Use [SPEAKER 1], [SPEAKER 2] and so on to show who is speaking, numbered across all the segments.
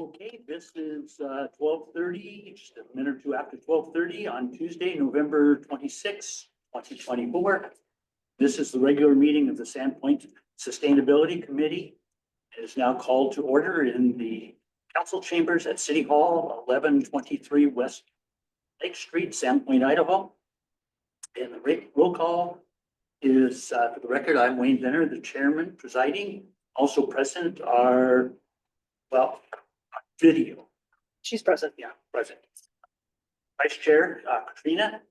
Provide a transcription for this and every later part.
[SPEAKER 1] Okay, this is 12:30, just a minute or two after 12:30 on Tuesday, November 26, 2024. This is the regular meeting of the Sandpoint Sustainability Committee. It is now called to order in the council chambers at City Hall, 1123 West Lake Street, Sandpoint, Idaho. And the roll call is, for the record, I'm Wayne Venner, the chairman presiding. Also present are, well, video.
[SPEAKER 2] She's present.
[SPEAKER 1] Yeah, present. Vice Chair Katrina,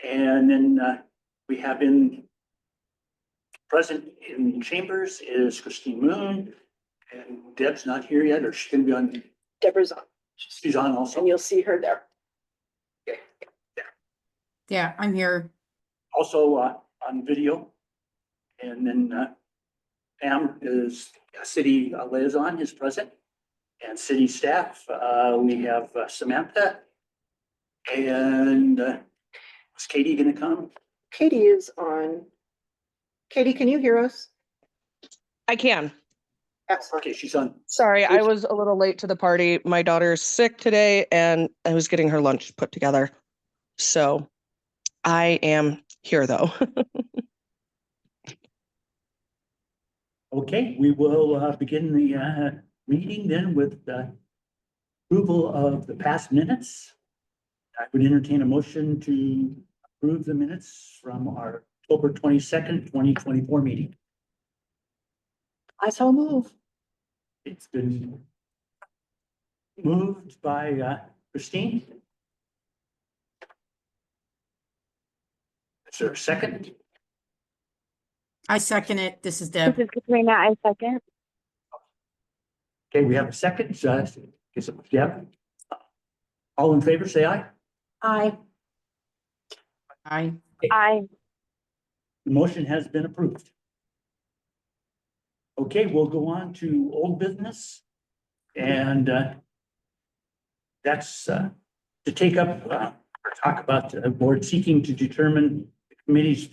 [SPEAKER 1] and then we have present in chambers is Christine Moon, and Deb's not here yet, or she's going to be on.
[SPEAKER 2] Deborah's on,
[SPEAKER 1] She's on also.
[SPEAKER 2] and you'll see her there.
[SPEAKER 1] Okay.
[SPEAKER 3] Yeah, I'm here.
[SPEAKER 1] Also on video, and then Pam is city liaison is present. And city staff, we have Samantha. And is Katie gonna come?
[SPEAKER 2] Katie is on. Katie, can you hear us?
[SPEAKER 4] I can.
[SPEAKER 2] Excellent.
[SPEAKER 1] Okay, she's on.
[SPEAKER 4] Sorry, I was a little late to the party. My daughter's sick today and I was getting her lunch put together. So I am here though.
[SPEAKER 1] Okay, we will begin the meeting then with approval of the past minutes. I would entertain a motion to approve the minutes from our October 22nd, 2024 meeting.
[SPEAKER 2] I so move.
[SPEAKER 1] It's been moved by Christine. Is there a second?
[SPEAKER 3] I second it. This is Deb.
[SPEAKER 5] This is Katrina. I second.
[SPEAKER 1] Okay, we have a second. Deb. All in favor, say aye.
[SPEAKER 2] Aye.
[SPEAKER 3] Aye.
[SPEAKER 5] Aye.
[SPEAKER 1] The motion has been approved. Okay, we'll go on to old business. And that's to take up or talk about the board seeking to determine the committee's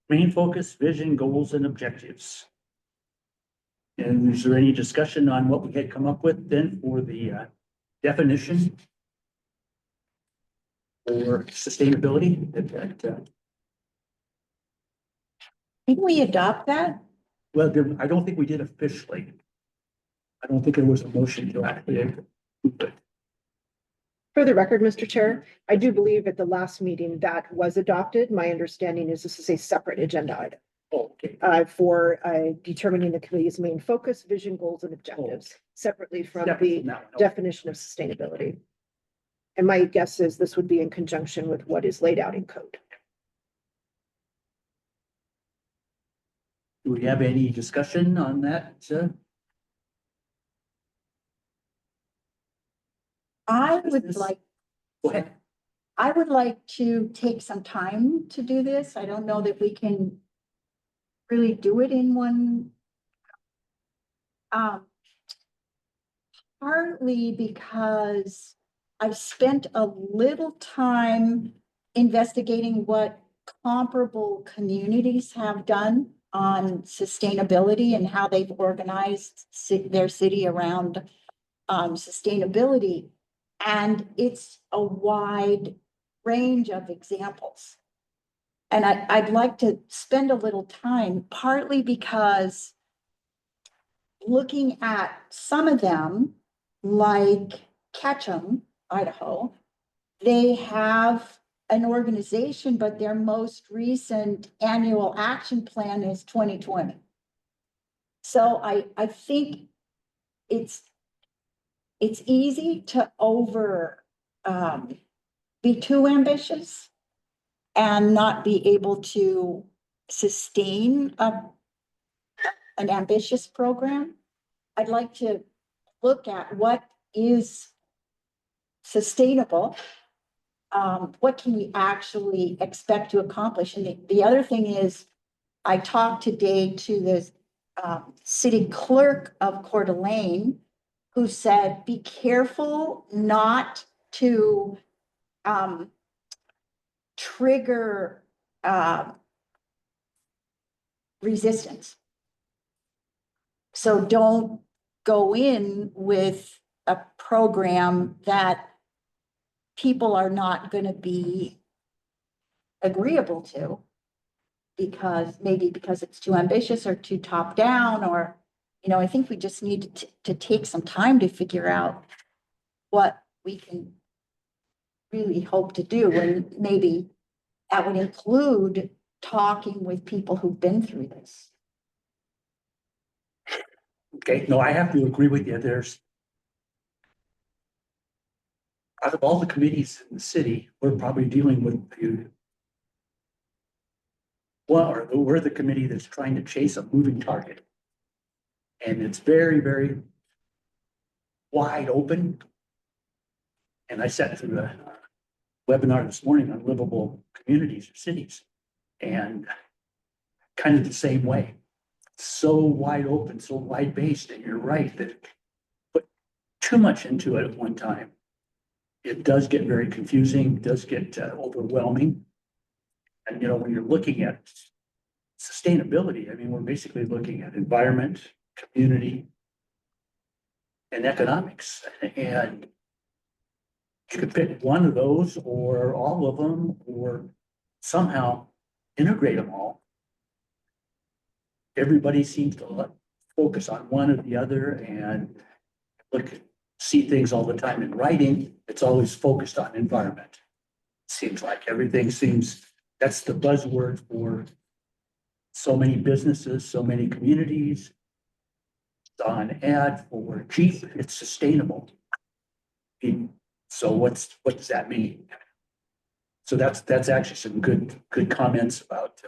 [SPEAKER 1] main focus, vision, goals, and objectives. And is there any discussion on what we had come up with then for the definition for sustainability?
[SPEAKER 2] Didn't we adopt that?
[SPEAKER 1] Well, I don't think we did officially. I don't think there was a motion to actually approve it.
[SPEAKER 2] For the record, Mr. Chair, I do believe at the last meeting that was adopted. My understanding is this is a separate agenda item
[SPEAKER 1] Oh, okay.
[SPEAKER 2] for determining the committee's main focus, vision, goals, and objectives, separately from
[SPEAKER 1] Separate
[SPEAKER 2] the
[SPEAKER 1] from that one.
[SPEAKER 2] definition of sustainability. And my guess is this would be in conjunction with what is laid out in code.
[SPEAKER 1] Do we have any discussion on that?
[SPEAKER 6] I would
[SPEAKER 1] Business?
[SPEAKER 6] like,
[SPEAKER 1] Go ahead.
[SPEAKER 6] I would like to take some time to do this. I don't know that we can really do it in one. Partly because I've spent a little time investigating what comparable communities have done on sustainability and how they've organized their city around sustainability. And it's a wide range of examples. And I'd like to spend a little time, partly because looking at some of them, like Ketchum, Idaho, they have an organization, but their most recent annual action plan is 2020. So I think it's easy to be too ambitious and not be able to sustain an ambitious program. I'd like to look at what is sustainable. What can we actually expect to accomplish? And the other thing is, I talked today to the city clerk of Coeur d'Alene, who said, be careful not to trigger resistance. So don't go in with a program that people are not going to be agreeable to because it's too ambitious or too top down, or, I think we just need to take some time to figure out what we can really hope to do. And maybe that would include talking with people who've been through this.
[SPEAKER 1] Okay, no, I have to agree with you. Out of all the committees in the city, we're probably dealing with we're the committee that's trying to chase a moving target. And it's very, very wide open. And I sat through the webinar this morning on livable communities or cities, and kind of the same way. So wide open, so wide based, and you're right that put too much into it at one time. It does get very confusing, does get overwhelming. And when you're looking at sustainability, I mean, we're basically looking at environment, community, and economics. And you could pick one of those or all of them, or somehow integrate them all. Everybody seems to focus on one or the other, and see things all the time in writing. It's always focused on environment. Seems like that's the buzzword for so many businesses, so many communities. It's on ad for cheap, it's sustainable. So what does that mean? So that's actually some good comments about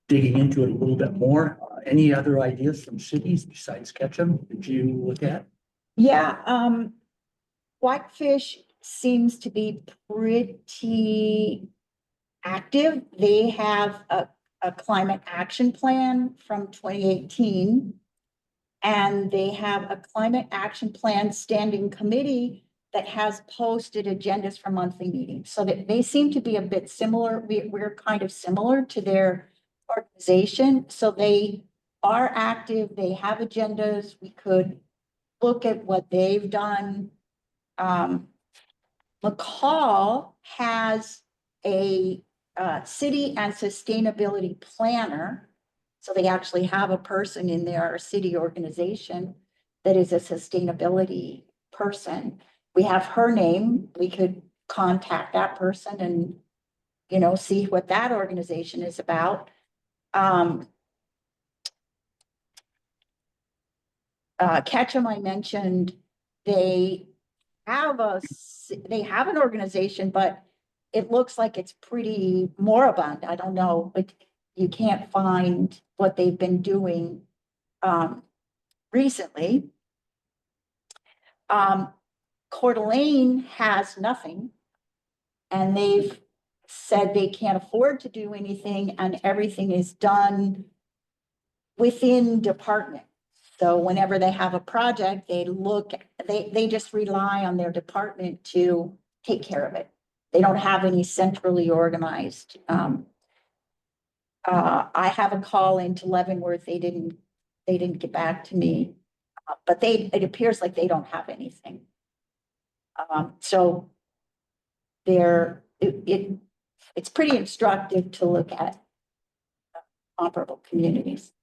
[SPEAKER 1] digging into it a little bit more. Any other ideas from cities besides Ketchum did you look at?
[SPEAKER 6] Yeah, Whitefish seems to be pretty active. They have a climate action plan from 2018. And they have a climate action plan standing committee that has posted agendas for monthly meetings. So that they seem to be a bit similar. We're kind of similar to their organization. So they are active. They have agendas. We could look at what they've done. McCall has a city and sustainability planner. So they actually have a person in their city organization that is a sustainability person. We have her name. We could contact that person and, see what that organization is about. Ketchum, I mentioned, they have an organization, but it looks like it's pretty moribund. I don't know, but you can't find what they've been doing recently. Coeur d'Alene has nothing, and they've said they can't afford to do anything, and everything is done within department. So whenever they have a project, they just rely on their department to take care of it. They don't have any centrally organized. I have a call into Leavenworth. They didn't get back to me, but it appears like they don't have anything. So it's pretty instructive to look at comparable communities.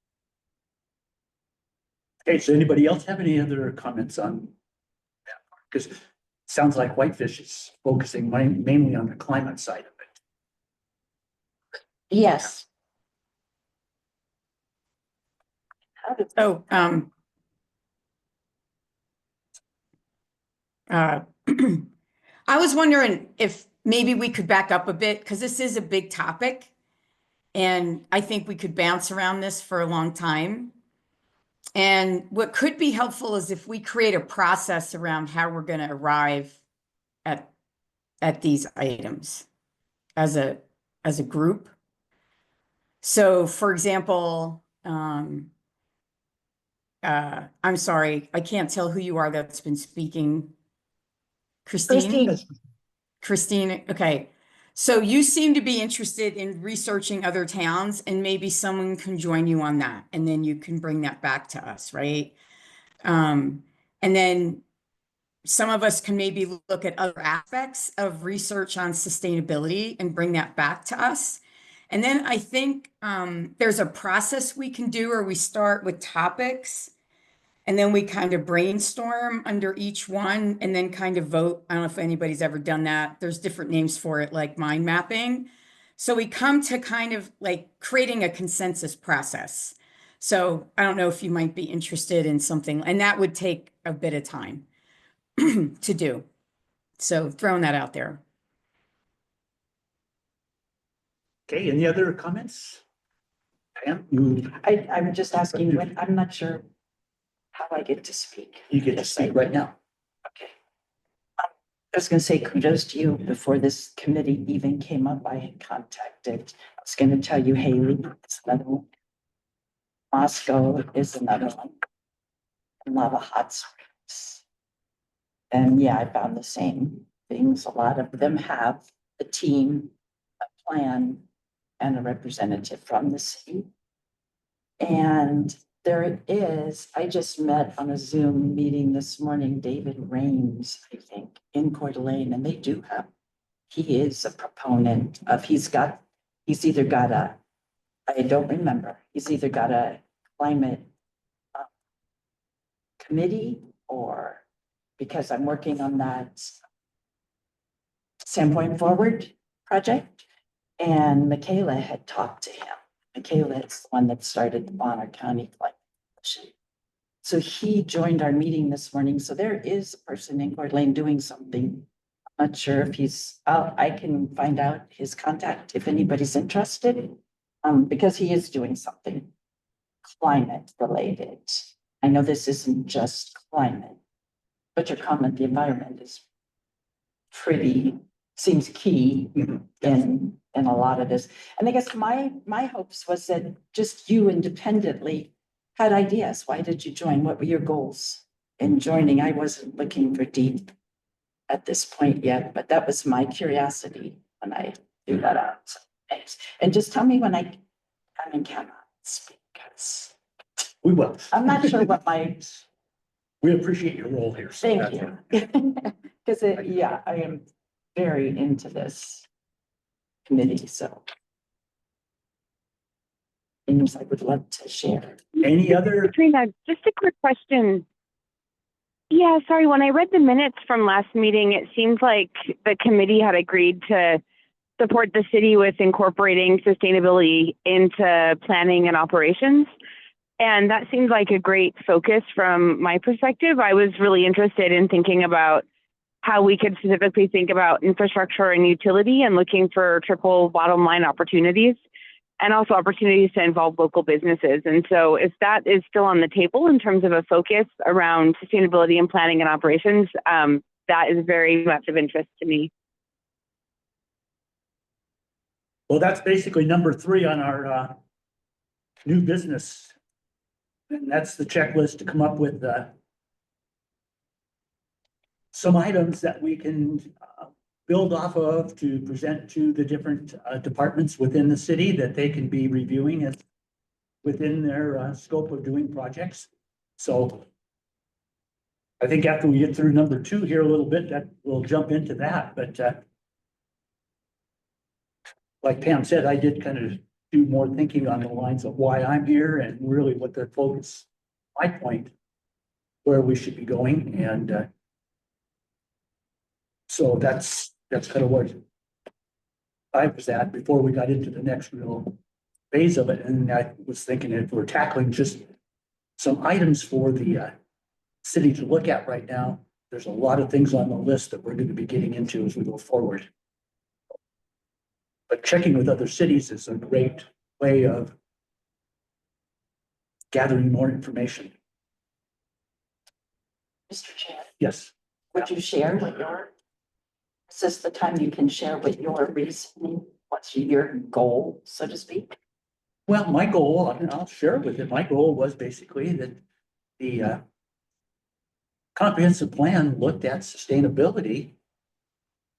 [SPEAKER 1] Okay, so anybody else have any other comments on that part? Because it sounds like Whitefish is focusing mainly on the climate side of it.
[SPEAKER 6] Yes.
[SPEAKER 3] So, I was wondering if maybe we could back up a bit, because this is a big topic. And I think we could bounce around this for a long time. And what could be helpful is if we create a process around how we're going to arrive at these items as a group. So, for example, I'm sorry, I can't tell who you are that's been speaking. Christine? Christine, okay. So you seem to be interested in researching other towns, and maybe someone can join you on that, and then you can bring that back to us, right? And then some of us can maybe look at other aspects of research on sustainability and bring that back to us. And then I think there's a process we can do where we start with topics and then we kind of brainstorm under each one and then kind of vote. I don't know if anybody's ever done that. There's different names for it, like mind mapping. So we come to kind of like creating a consensus process. So I don't know if you might be interested in something, and that would take a bit of time to do. So throwing that out there.
[SPEAKER 1] Okay, any other comments? Pam,
[SPEAKER 6] I'm just asking when, I'm not sure how I get to speak.
[SPEAKER 1] you get to speak right now.
[SPEAKER 6] Okay. I was gonna say kudos to you. Before this committee even came up, I had contacted, I was gonna tell you Haley is another one. Moscow is another one. And Lava Hot Springs. And yeah, I found the same things. A lot of them have a team, a plan, and a representative from the city. And there it is. I just met on a Zoom meeting this morning, David Raines, I think, in Coeur d'Alene, and they do have, he is a proponent of, he's either got a, I don't remember, he's either got a climate committee or, because I'm working on that Sandpoint Forward project, and Michaela had talked to him. Michaela is the one that started the Bonner County Climate Coalition. So he joined our meeting this morning. So there is a person in Coeur d'Alene doing something. I'm not sure if he's, I can find out his contact if anybody's interested, because he is doing something climate related. I know this isn't just climate, but your comment, the environment is pretty, seems key in a lot of this. And I guess my hopes was that just you independently had ideas. Why did you join? What were your goals in joining? I wasn't looking for deep at this point yet, but that was my curiosity when I threw that out. So, thanks. And just tell me when I cannot speak, because
[SPEAKER 1] We will.
[SPEAKER 6] I'm not sure what my,
[SPEAKER 1] We appreciate your role here. so
[SPEAKER 6] thank
[SPEAKER 1] that's-
[SPEAKER 6] you. Because yeah, I am very into this committee, so. Things I would love to share.
[SPEAKER 1] Any other,
[SPEAKER 5] Katrina, just a quick question. Yeah, sorry, when I read the minutes from last meeting, it seems like the committee had agreed to support the city with incorporating sustainability into planning and operations. And that seemed like a great focus from my perspective. I was really interested in thinking about how we could specifically think about infrastructure and utility and looking for triple bottom line opportunities, and also opportunities to involve local businesses. And so if that is still on the table in terms of a focus around sustainability and planning and operations, that is very much of interest to me.
[SPEAKER 1] well, that's basically number 3 on our new business. And that's the checklist to come up with some items that we can build off of to present to the different departments within the city that they can be reviewing as within their scope of doing projects. So I think after we get through number 2 here a little bit, that we'll jump into that. But like Pam said, I did kind of do more thinking on the lines of why I'm here and really what the focus, my point, where we should be going. And so that's kind of what I was at before we got into the next real phase of it. And I was thinking if we're tackling just some items for the city to look at right now, there's a lot of things on the list that we're going to be getting into as we go forward. But checking with other cities is a great way of gathering more information.
[SPEAKER 6] Mr. Chair,
[SPEAKER 1] Yes.
[SPEAKER 6] would you share what your, is this the time you can share what your reasoning, what's your goal, so to speak?
[SPEAKER 1] Well, my goal, and I'll share it with you, my goal was basically that the comprehensive plan looked at sustainability.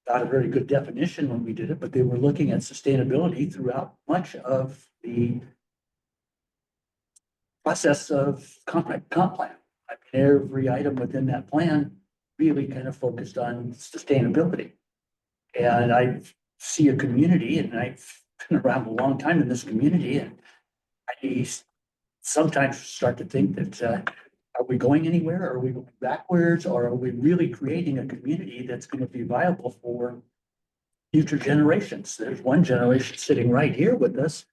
[SPEAKER 1] Not a very good definition when we did it, but they were looking at sustainability throughout much of the process of comp plan. I mean, every item within that plan really kind of focused on sustainability. And I see a community, and I've been around a long time in this community, and I sometimes start to think that, are we going anywhere? Are we going backwards? Or are we really creating a community that's going to be viable for future generations? There's one generation sitting right here with us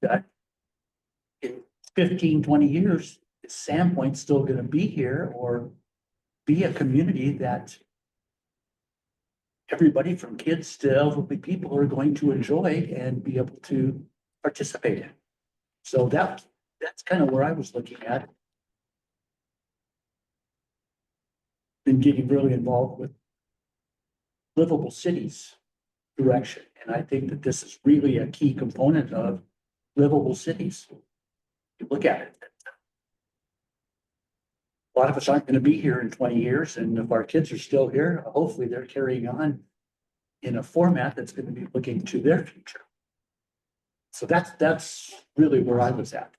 [SPEAKER 1] that in 15, 20 years, is Sandpoint still going to be here or be a community that everybody from kids to elderly people are going to enjoy and be able to participate in? So that's kind of where I was looking at. Been getting really involved with livable cities direction. And I think that this is really a key component of livable cities. You look at it. A lot of us aren't going to be here in 20 years. And if our kids are still here, hopefully they're carrying on in a format that's going to be looking to their future. So that's really where I was at.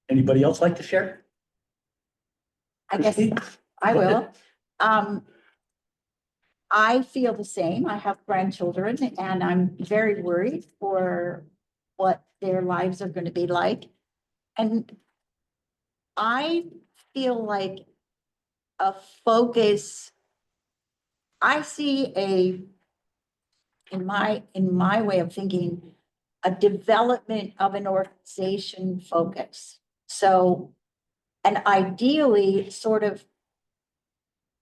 [SPEAKER 1] Anybody else like to share?
[SPEAKER 6] I guess
[SPEAKER 1] Christine?
[SPEAKER 6] I
[SPEAKER 1] Go ahead.
[SPEAKER 6] will. I feel the same. I have grandchildren and I'm very worried for what their lives are going to be like. And I feel like a focus, I see in my way of thinking, a development of an organization focus. So, and ideally sort of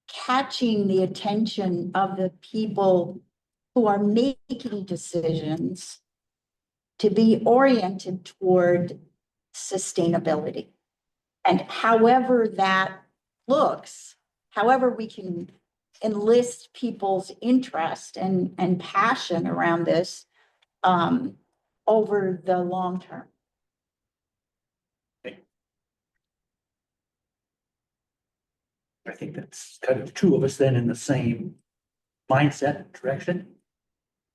[SPEAKER 6] catching the attention of the people who are making decisions to be oriented toward sustainability. And however that looks, however we can enlist people's interest and passion around this over the long term.
[SPEAKER 1] I think that's kind of the two of us then in the same mindset and direction.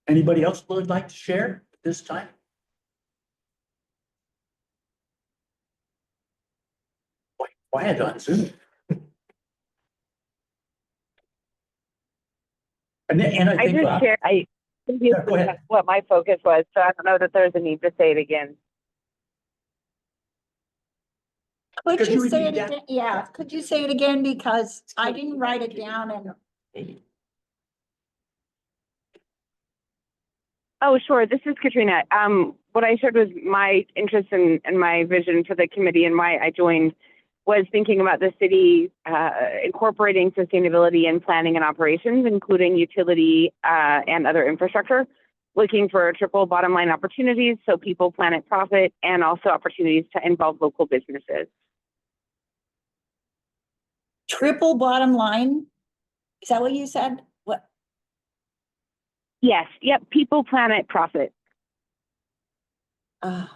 [SPEAKER 1] Anybody else would like to share at this time? Quiet on Zoom. And I
[SPEAKER 5] I
[SPEAKER 1] think,
[SPEAKER 5] just share, I think you
[SPEAKER 1] Yeah, go ahead.
[SPEAKER 5] what my focus was, so I don't know that there's a need to say it again.
[SPEAKER 6] Could
[SPEAKER 1] Could you
[SPEAKER 6] you say it
[SPEAKER 1] repeat that?
[SPEAKER 6] again? Yeah, could you say it again? Because I didn't write it down and
[SPEAKER 5] Oh, sure. This is Katrina. What I shared was my interest and my vision for the committee and why I joined was thinking about the city incorporating sustainability in planning and operations, including utility and other infrastructure, looking for triple bottom line opportunities so people, planet, profit, and also opportunities to involve local businesses.
[SPEAKER 6] triple bottom line. Is that what you said? What?
[SPEAKER 5] Yes. Yep. People, planet, profit.
[SPEAKER 6] Uh,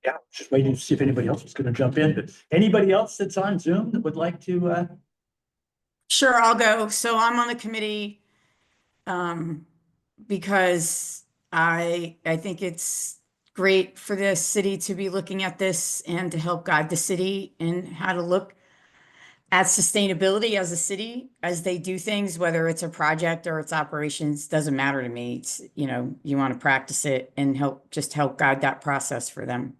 [SPEAKER 1] Yeah, just waiting to see if anybody else was going to jump in, but anybody else that's on Zoom that would like to,
[SPEAKER 3] Sure, I'll go. So I'm on the committee because I think it's great for the city to be looking at this and to help guide the city in how to look at sustainability as a city as they do things, whether it's a project or it's operations, doesn't matter to me. It's, you want to practice it and help guide that process for them.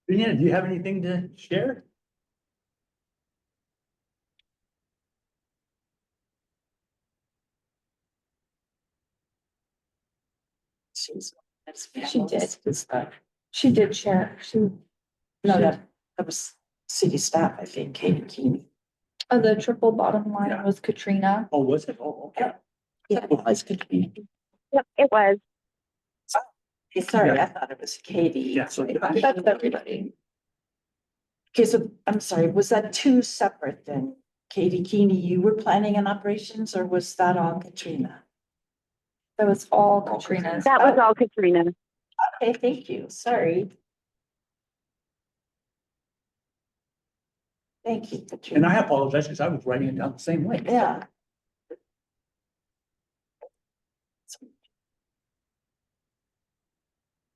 [SPEAKER 1] Virginia, do you have anything to share?
[SPEAKER 6] She did.
[SPEAKER 7] She did share.
[SPEAKER 6] No, that was city staff, I think, Katie Keeney.
[SPEAKER 7] The triple bottom line
[SPEAKER 1] Yeah.
[SPEAKER 7] was Katrina.
[SPEAKER 1] Oh, was it? Oh, okay.
[SPEAKER 6] Yeah, it was Katie.
[SPEAKER 5] Yep, it was.
[SPEAKER 6] Hey, sorry,
[SPEAKER 1] Yeah.
[SPEAKER 6] I thought it was Katie.
[SPEAKER 1] Yeah, so-
[SPEAKER 7] That's everybody.
[SPEAKER 6] Okay, so I'm sorry, was that two separate then? Katie Keeney, you were planning on operations or was that all Katrina?
[SPEAKER 7] That was all Katrina's.
[SPEAKER 5] That was all Katrina.
[SPEAKER 6] Okay, thank you, sorry. Thank you,
[SPEAKER 1] And
[SPEAKER 6] Katrina.
[SPEAKER 1] I apologize because I was writing it down the same way.
[SPEAKER 6] Yeah.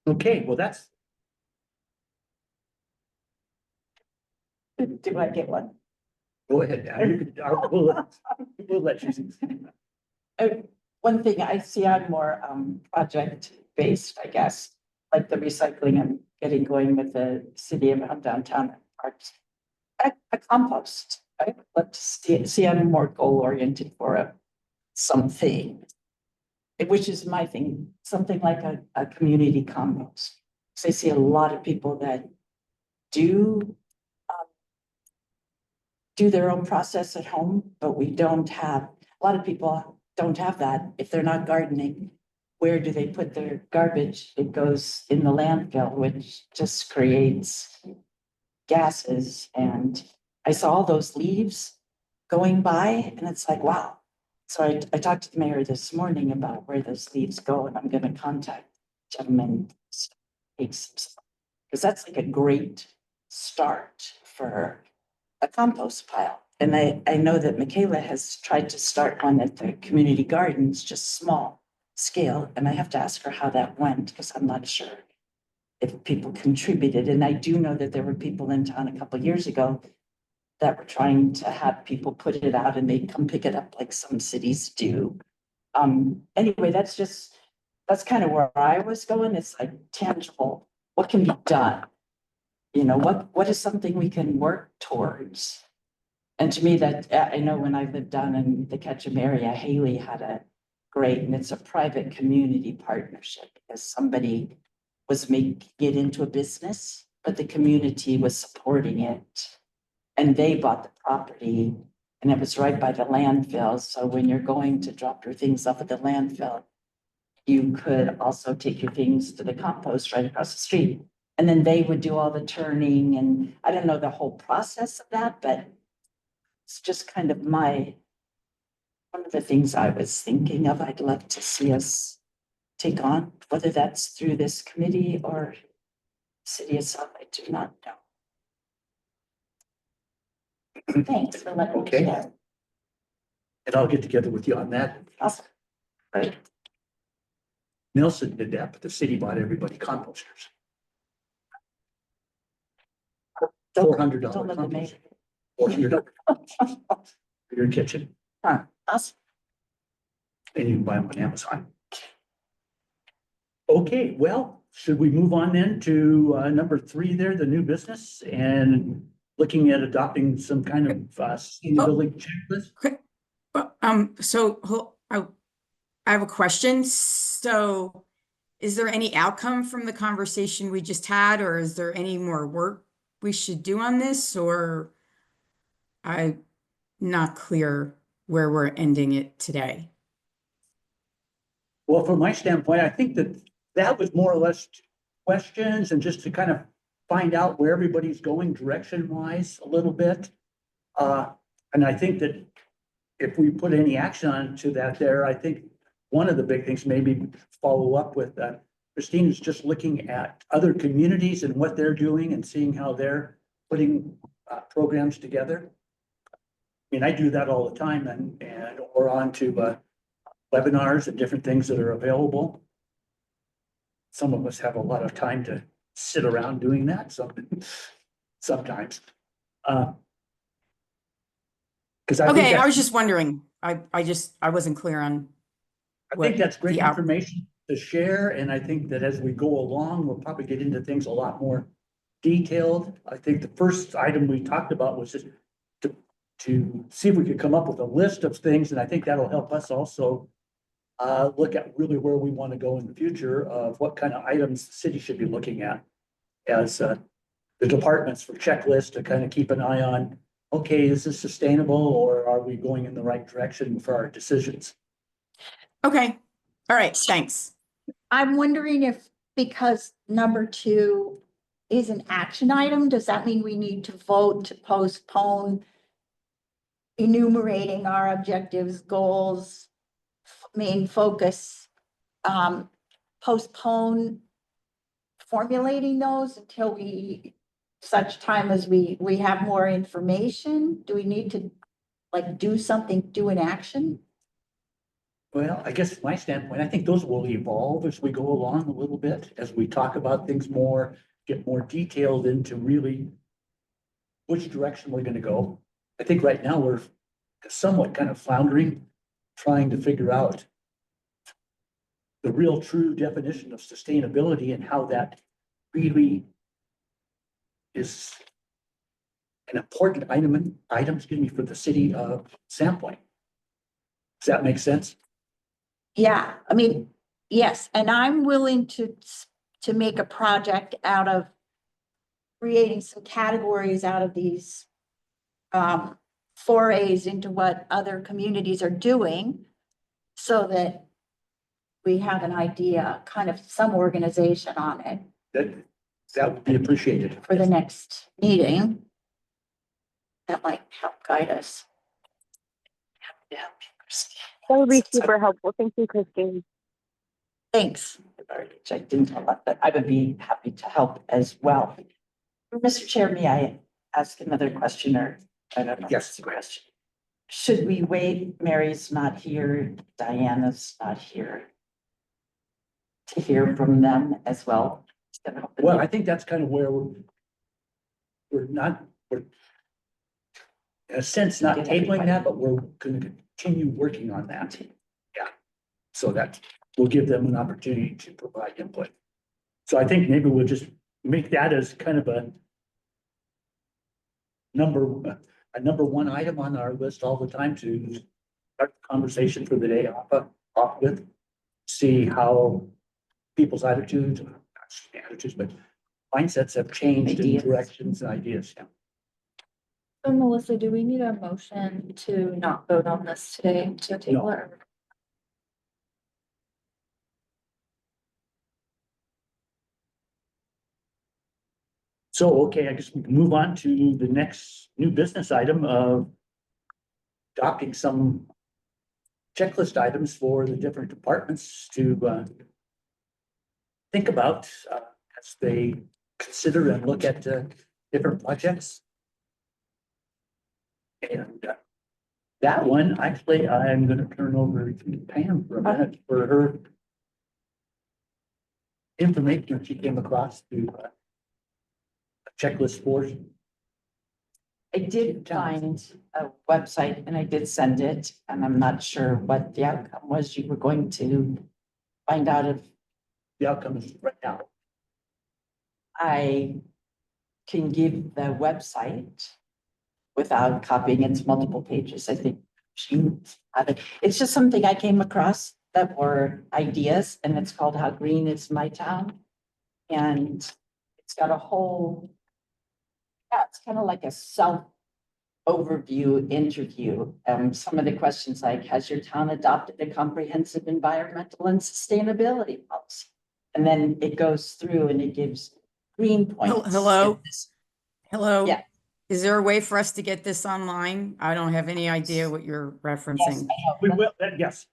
[SPEAKER 1] Okay, well, that's,
[SPEAKER 6] Do I get one?
[SPEAKER 1] go ahead. We'll let you.
[SPEAKER 6] Uh, One thing I see, I'm more project based, I guess, like the recycling and getting going with the city of downtown parks. A compost, I would love to see I'm more goal oriented for something. Which is my thing, something like a community compost. So I see a lot of people that do their own process at home, but we don't have, a lot of people don't have that. If they're not gardening, where do they put their garbage? It goes in the landfill, which just creates gases. And I saw all those leaves going by and it's like, wow. So I talked to the mayor this morning about where those leaves go and I'm gonna contact gentlemen. Because that's like a great start for a compost pile. And I know that Michaela has tried to start one at the community gardens, just small scale. And I have to ask her how that went because I'm not sure if people contributed. And I do know that there were people in town a couple of years ago that were trying to have people put it out and they'd come pick it up like some cities do. Anyway, that's kind of where I was going. It's like tangible. What can be done? You know, what is something we can work towards? And to me that, I know when I lived down in the Ketchum area, Haley had a great, and it's a private community partnership because somebody was making it into a business, but the community was supporting it. And they bought the property and it was right by the landfill. So when you're going to drop your things off at the landfill, you could also take your things to the compost right across the street. And then they would do all the turning and I don't know the whole process of that, but it's just kind of one of the things I was thinking of, I'd love to see us take on, whether that's through this committee or city itself, I do not know. Thanks for letting me
[SPEAKER 1] Okay.
[SPEAKER 6] share.
[SPEAKER 1] And I'll get together with you on that.
[SPEAKER 6] Awesome.
[SPEAKER 1] Right. Nelson did that, but the city bought everybody composters. $400
[SPEAKER 6] Don't let the mayor.
[SPEAKER 1] composter. $400 for your kitchen,
[SPEAKER 6] Awesome.
[SPEAKER 1] and you can buy them on Amazon. Okay, well, should we move on then to number 3 there, the new business and looking at adopting some kind of sustainability checklist?
[SPEAKER 3] I have a question. So is there any outcome from the conversation we just had, or is there any more work we should do on this, or I'm not clear where we're ending it today?
[SPEAKER 1] Well, from my standpoint, I think that was more or less questions and just to kind of find out where everybody's going direction wise a little bit. And I think that if we put any action on to that there, I think one of the big things maybe follow up with Christine is just looking at other communities and what they're doing and seeing how they're putting programs together. I mean, I do that all the time and we're on to webinars and different things that are available. Some of us have a lot of time to sit around doing that, sometimes. Because
[SPEAKER 3] Okay, I was just wondering. I wasn't clear on.
[SPEAKER 1] I think that's great
[SPEAKER 3] the out-
[SPEAKER 1] information to share, and I think that as we go along, we'll probably get into things a lot more detailed. I think the first item we talked about was just to see if we could come up with a list of things, and I think that'll help us also look at really where we want to go in the future of what kind of items the city should be looking at as the departments for checklist to kind of keep an eye on, okay, is this sustainable or are we going in the right direction for our decisions?
[SPEAKER 3] Okay, all right, thanks.
[SPEAKER 6] I'm wondering if, because number 2 is an action item, does that mean we need to vote to postpone enumerating our objectives, goals, main focus, postpone formulating those until such time as we have more information? Do we need to like do something, do an action?
[SPEAKER 1] Well, I guess from my standpoint, I think those will evolve as we go along a little bit, as we talk about things more, get more detailed into really which direction we're gonna go. I think right now we're somewhat kind of floundering, trying to figure out the real true definition of sustainability and how that really is an important item, excuse me, for the city of Sandpoint. Does that make sense?
[SPEAKER 6] Yeah, I mean, yes, and I'm willing to make a project out of creating some categories out of these forays into what other communities are doing so that we have an idea, kind of some organization on it
[SPEAKER 1] That would be appreciated.
[SPEAKER 6] for the next meeting. That might help guide us.
[SPEAKER 5] That would be super helpful. Thank you, Christine.
[SPEAKER 6] Thanks.
[SPEAKER 8] I didn't tell that, but I would be happy to help as well. Mr. Chair, may I ask another question or? I don't know.
[SPEAKER 1] Yes.
[SPEAKER 8] Question. Should we wait? Mary's not here, Diana's not here. To hear from them as well?
[SPEAKER 1] Well, I think that's kind of where we're in a sense, not tabling that, but we're going to continue working on that. Yeah. So that will give them an opportunity to provide input. So I think maybe we'll just make that as kind of a number one item on our list all the time to start the conversation for the day off with, see how people's attitudes, but mindsets have changed in
[SPEAKER 8] Ideas.
[SPEAKER 1] directions and ideas. Yeah.
[SPEAKER 7] So Melissa, do we need a motion to not vote on this today to table it?
[SPEAKER 1] So, okay, I guess we can move on to the next new business item of adopting some checklist items for the different departments to think about as they consider and look at different projects. And that one, actually, I'm going to turn over to Pam for a minute for her information she came across to checklist for.
[SPEAKER 8] I did find a website and I did send it, and I'm not sure what the outcome was. You were going to find out if
[SPEAKER 1] The outcome is right now.
[SPEAKER 8] I can give the website without copying its multiple pages. I think she had it. It's just something I came across that were ideas, and it's called How Green Is My Town. And it's got a whole, yeah, it's kind of like a self overview interview. Some of the questions like, has your town adopted a comprehensive environmental and sustainability policy? And then it goes through and it gives green points.
[SPEAKER 3] Hello? Hello?
[SPEAKER 8] Yeah.
[SPEAKER 3] Is there a way for us to get this online? I don't have any idea what you're referencing.
[SPEAKER 1] We will, yes.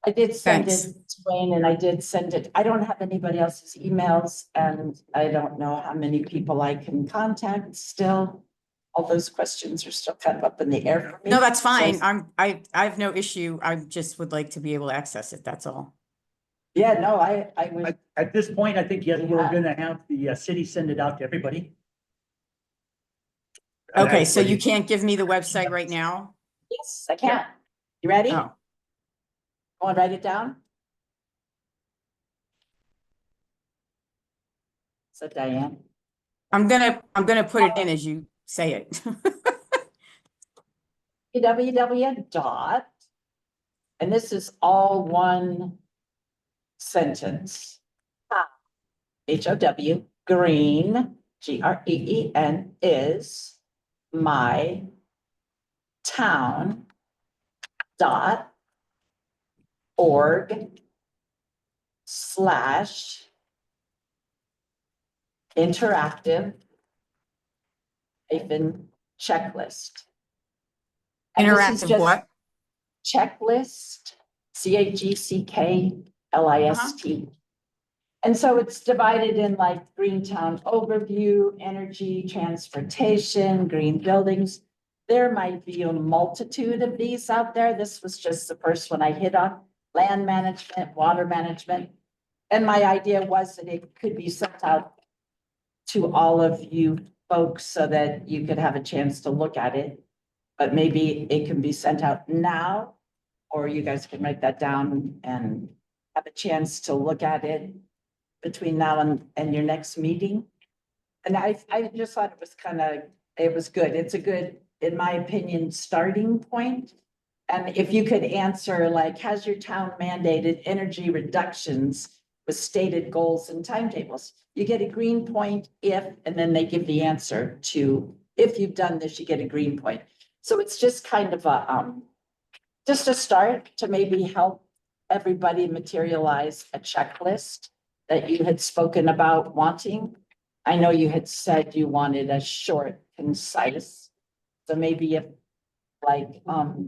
[SPEAKER 8] I did send
[SPEAKER 3] Thanks.
[SPEAKER 8] it to Wayne and I did send it. I don't have anybody else's emails and I don't know how many people I can contact still. All those questions are still kind of up in the air for me.
[SPEAKER 3] No, that's fine.
[SPEAKER 8] So-
[SPEAKER 3] I have no issue. I just would like to be able to access it. That's all.
[SPEAKER 8] Yeah, no, I was,
[SPEAKER 1] At this point, I think, yes, we're
[SPEAKER 8] Yeah.
[SPEAKER 1] gonna have the city send it out to everybody.
[SPEAKER 3] Okay, so you
[SPEAKER 1] Everybody-
[SPEAKER 3] can't give me the website right now?
[SPEAKER 8] yes, I can. You ready?
[SPEAKER 3] Oh,
[SPEAKER 8] Want to write it down? So Diane,
[SPEAKER 3] I'm gonna put it in as you say it.
[SPEAKER 8] www.sandpoint And this is all one sentence. HOW, green, GREEN is my town dot org slash interactive hyphen checklist. And this is
[SPEAKER 3] Interactive
[SPEAKER 8] just
[SPEAKER 3] what?
[SPEAKER 8] checklist, CHECKLIST. And so it's divided in like Greentown overview, energy, transportation, green buildings. There might be a multitude of these out there. This was just the first one I hit on, land management, water management. And my idea was that it could be sent out to all of you folks so that you could have a chance to look at it. But maybe it can be sent out now, or you guys can write that down and have a chance to look at it between now and your next meeting. And I just thought it was good. It's a good, in my opinion, starting point. And if you could answer like, has your town mandated energy reductions with stated goals and timetables? You get a green point if, and then they give the answer to, if you've done this, you get a green point. So it's just kind of a, just a start to maybe help everybody materialize a checklist that you had spoken about wanting. I know you had said you wanted a short, concise. So maybe if, like,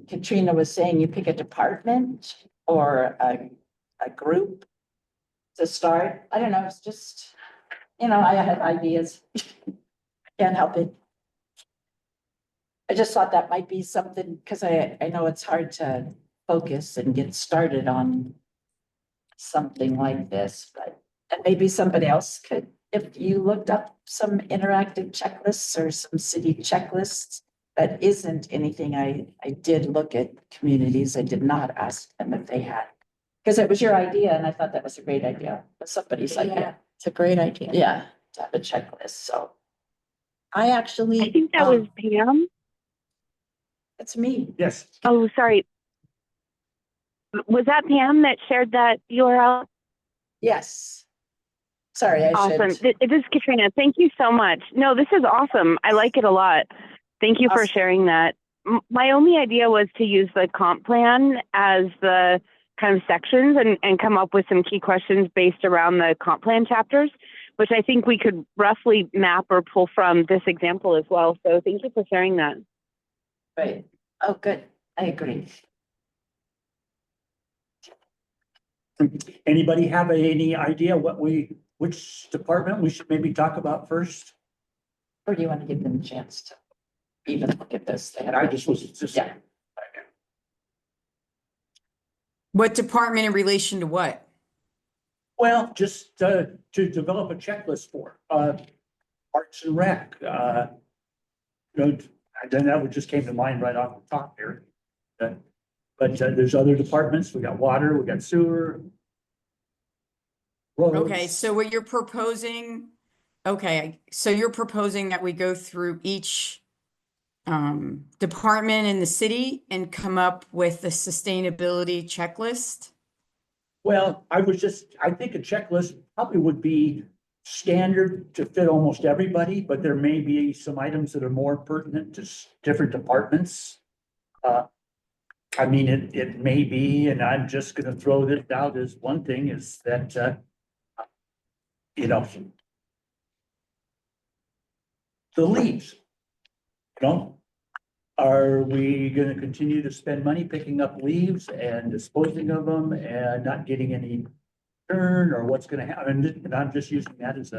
[SPEAKER 8] Katrina was saying, you pick a department or a group to start. I don't know, it's just, I had ideas. Can't help it. I just thought that might be something, because I know it's hard to focus and get started on something like this, but and maybe somebody else could, if you looked up some interactive checklists or some city checklists, that isn't anything. I did look at communities. I did not ask them if they had, because it was your idea and I thought that was a great idea. But somebody's
[SPEAKER 6] Yeah,
[SPEAKER 8] idea.
[SPEAKER 6] it's a great idea.
[SPEAKER 8] Yeah, to have a checklist. So
[SPEAKER 6] I actually.
[SPEAKER 5] I think that was Pam.
[SPEAKER 8] it's me.
[SPEAKER 1] Yes.
[SPEAKER 5] Oh, sorry. Was that Pam that shared that URL?
[SPEAKER 8] Yes. Sorry, I
[SPEAKER 5] Awesome.
[SPEAKER 8] should.
[SPEAKER 5] This is Katrina. Thank you so much. No, this is awesome. I like it a lot. Thank you for
[SPEAKER 8] Awesome.
[SPEAKER 5] sharing that. My only idea was to use the comp plan as the kind of sections and come up with some key questions based around the comp plan chapters, which I think we could roughly map or pull from this example as well. So thank you for sharing that.
[SPEAKER 8] Right. Oh, good. I agree.
[SPEAKER 1] Anybody have any idea which department we should maybe talk about first?
[SPEAKER 8] Or do you want to give them a chance to even look at this?
[SPEAKER 1] And I just was just.
[SPEAKER 8] Yeah.
[SPEAKER 3] What department in relation to what?
[SPEAKER 1] Well, just to develop a checklist for Parks and Rec. Then that would just came to mind right off the top here. But there's other departments. We got water, we got sewer. Roads.
[SPEAKER 3] Okay, so what you're proposing, so you're proposing that we go through each department in the city and come up with a sustainability checklist?
[SPEAKER 1] Well, I think a checklist probably would be standard to fit almost everybody, but there may be some items that are more pertinent to different departments. I mean, it may be, and I'm just gonna throw this out as one thing, is that, the leaves, are we gonna continue to spend money picking up leaves and disposing of them and not getting any return, or what's gonna happen? And I'm just using that as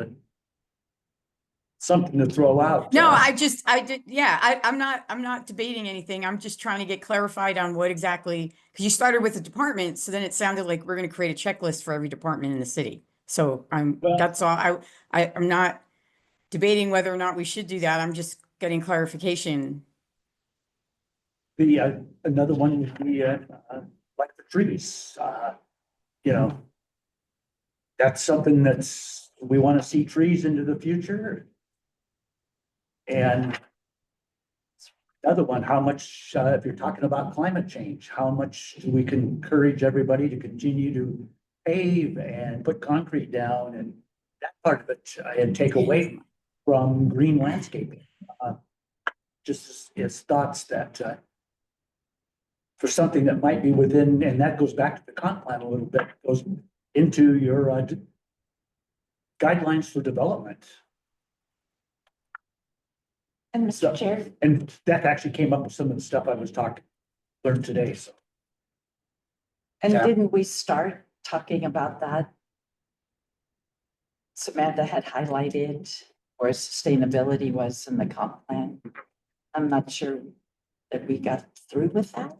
[SPEAKER 1] something to throw out.
[SPEAKER 3] No, I'm not debating anything. I'm just trying to get clarified on what exactly, because you started with the department, so then it sounded like we're gonna create a checklist for every department in the city. So
[SPEAKER 1] Well-
[SPEAKER 3] that's all. I'm not debating whether or not we should do that. I'm just getting clarification.
[SPEAKER 1] Another one would be, like the trees, that's something we want to see trees into the future. And Another one, how much, if you're talking about climate change, how much do we can encourage everybody to continue to pave and put concrete down, and that part of it, and take away from green landscaping. Just as thoughts that, for something that might be within, and that goes back to the comp plan a little bit, goes into your, guidelines for development.
[SPEAKER 8] And
[SPEAKER 1] So-
[SPEAKER 8] Mr. Chair,
[SPEAKER 1] And that actually came up with some of the stuff I was learned today, so.
[SPEAKER 8] and
[SPEAKER 1] Yeah.
[SPEAKER 8] didn't we start talking about that? Samantha had highlighted where sustainability was in the comp plan. I'm not sure that we got through with that.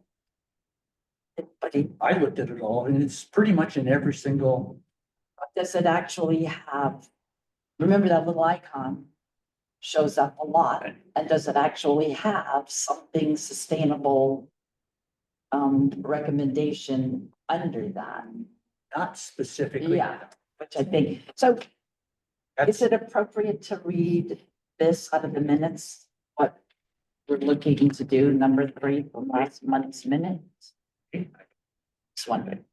[SPEAKER 8] But
[SPEAKER 1] I looked at it all, and it's pretty much in every single,
[SPEAKER 8] does it actually have, remember that little icon shows up a lot, and does it actually have something sustainable recommendation under that?
[SPEAKER 1] not specifically.
[SPEAKER 8] Yeah, which I think, so is
[SPEAKER 1] That's,
[SPEAKER 8] it appropriate to read this out of the minutes? What we're looking to do, number 3 from last month's minutes? Just wondering.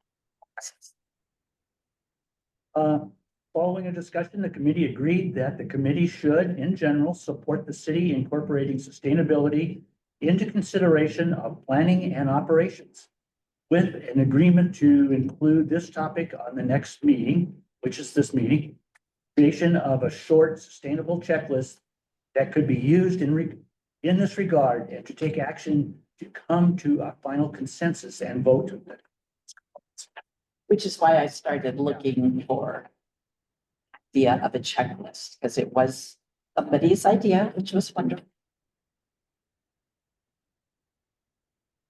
[SPEAKER 1] Following a discussion, the committee agreed that the committee should, in general, support the city incorporating sustainability into consideration of planning and operations, with an agreement to include this topic on the next meeting, which is this meeting, creation of a short sustainable checklist that could be used in this regard, and to take action to come to a final consensus and vote.
[SPEAKER 8] Which is why I started looking for the idea of a checklist, because it was somebody's idea, which was wonderful.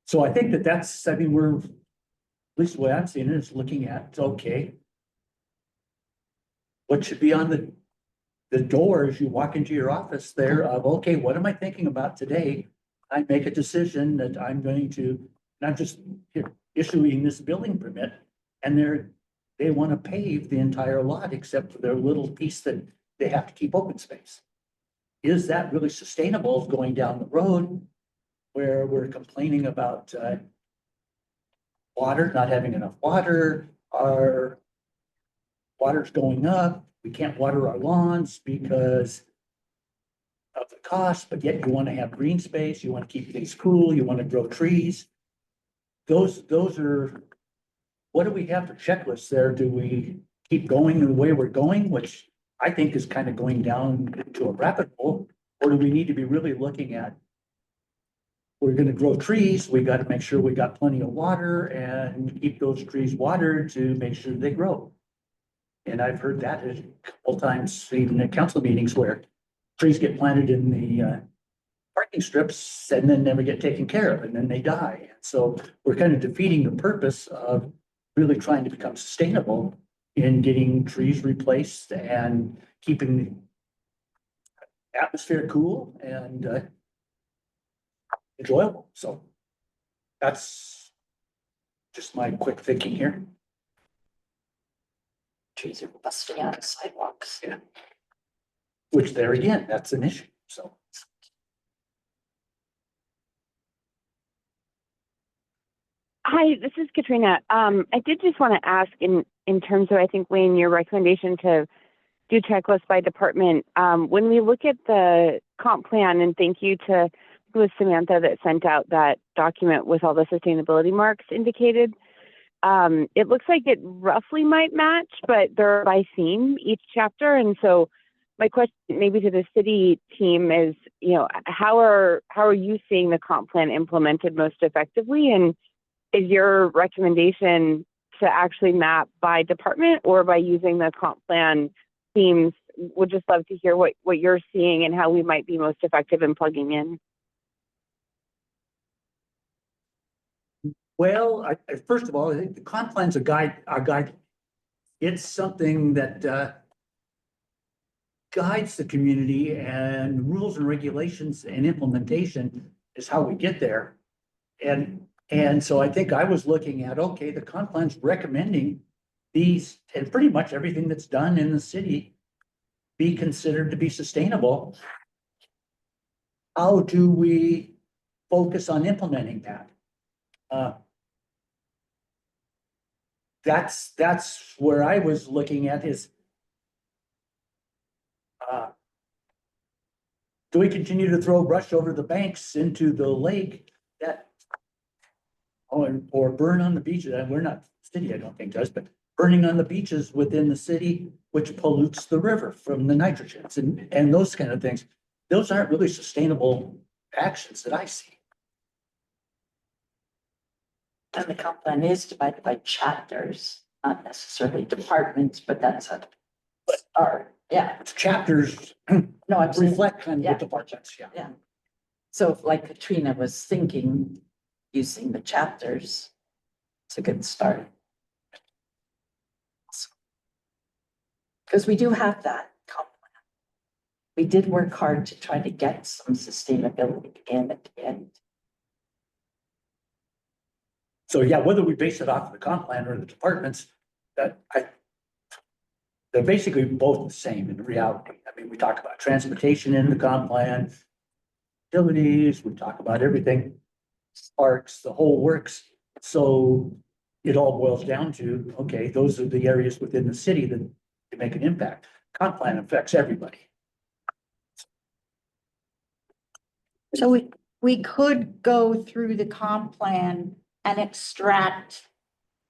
[SPEAKER 1] So I think that's, I mean, we're, at least the way I'm seeing it is looking at, okay, what should be on the door as you walk into your office there of, okay, what am I thinking about today? I make a decision that I'm going to, not just issuing this building permit, and they want to pave the entire lot except for their little piece that they have to keep open space. Is that really sustainable going down the road where we're complaining about water, not having enough water, our water's going up, we can't water our lawns because of the cost, but yet you want to have green space, you want to keep things cool, you want to grow trees. Those are, what do we have for checklists there? Do we keep going the way we're going, which I think is kind of going down to a rabbit hole? Or do we need to be really looking at, we're gonna grow trees, we got to make sure we got plenty of water and keep those trees watered to make sure they grow. And I've heard that a couple times, even at council meetings, where trees get planted in the parking strips and then never get taken care of, and then they die. So we're kind of defeating the purpose of really trying to become sustainable in getting trees replaced and keeping the atmosphere cool and enjoyable. So that's just my quick thinking here.
[SPEAKER 8] Trees are busting out of sidewalks.
[SPEAKER 1] Yeah. Which there again, that's an issue, so.
[SPEAKER 5] Hi, this is Katrina. I did just want to ask in terms of, I think, Wayne, your recommendation to do checklists by department. When we look at the comp plan, and thank you to, it was Samantha that sent out that document with all the sustainability marks indicated. It looks like it roughly might match, but they're by theme each chapter. And so my question maybe to the city team is, you know, how are you seeing the comp plan implemented most effectively? And is your recommendation to actually map by department or by using the comp plan themes? Would just love to hear what you're seeing and how we might be most effective in plugging in.
[SPEAKER 1] Well, first of all, I think the comp plan's a guide. It's something that guides the community, and rules and regulations and implementation is how we get there. And so I think I was looking at, okay, the comp plan's recommending these, and pretty much everything that's done in the city be considered to be sustainable. How do we focus on implementing that. That's where I was looking at is do we continue to throw brush over the banks into the lake that or burn on the beaches? And we're not city, I don't think does, but burning on the beaches within the city, which pollutes the river from the nitrogens and those kind of things. Those aren't really sustainable actions that I see.
[SPEAKER 8] And the comp plan is divided by chapters, not necessarily departments, but that's a start. Yeah,
[SPEAKER 1] Chapters
[SPEAKER 8] no, I'm saying,
[SPEAKER 1] reflect on
[SPEAKER 8] yeah.
[SPEAKER 1] the departments, yeah.
[SPEAKER 8] yeah. So like Katrina was thinking, using the chapters, it's a good start. Because we do have that comp plan. We did work hard to try to get some sustainability in at the end.
[SPEAKER 1] So yeah, whether we base it off of the comp plan or the departments, they're basically both the same in reality. I mean, we talk about transportation in the comp plan, utilities, we talk about everything, parks, the whole works. So it all boils down to, okay, those are the areas within the city that make an impact. Comp plan affects everybody.
[SPEAKER 6] So we could go through the comp plan and extract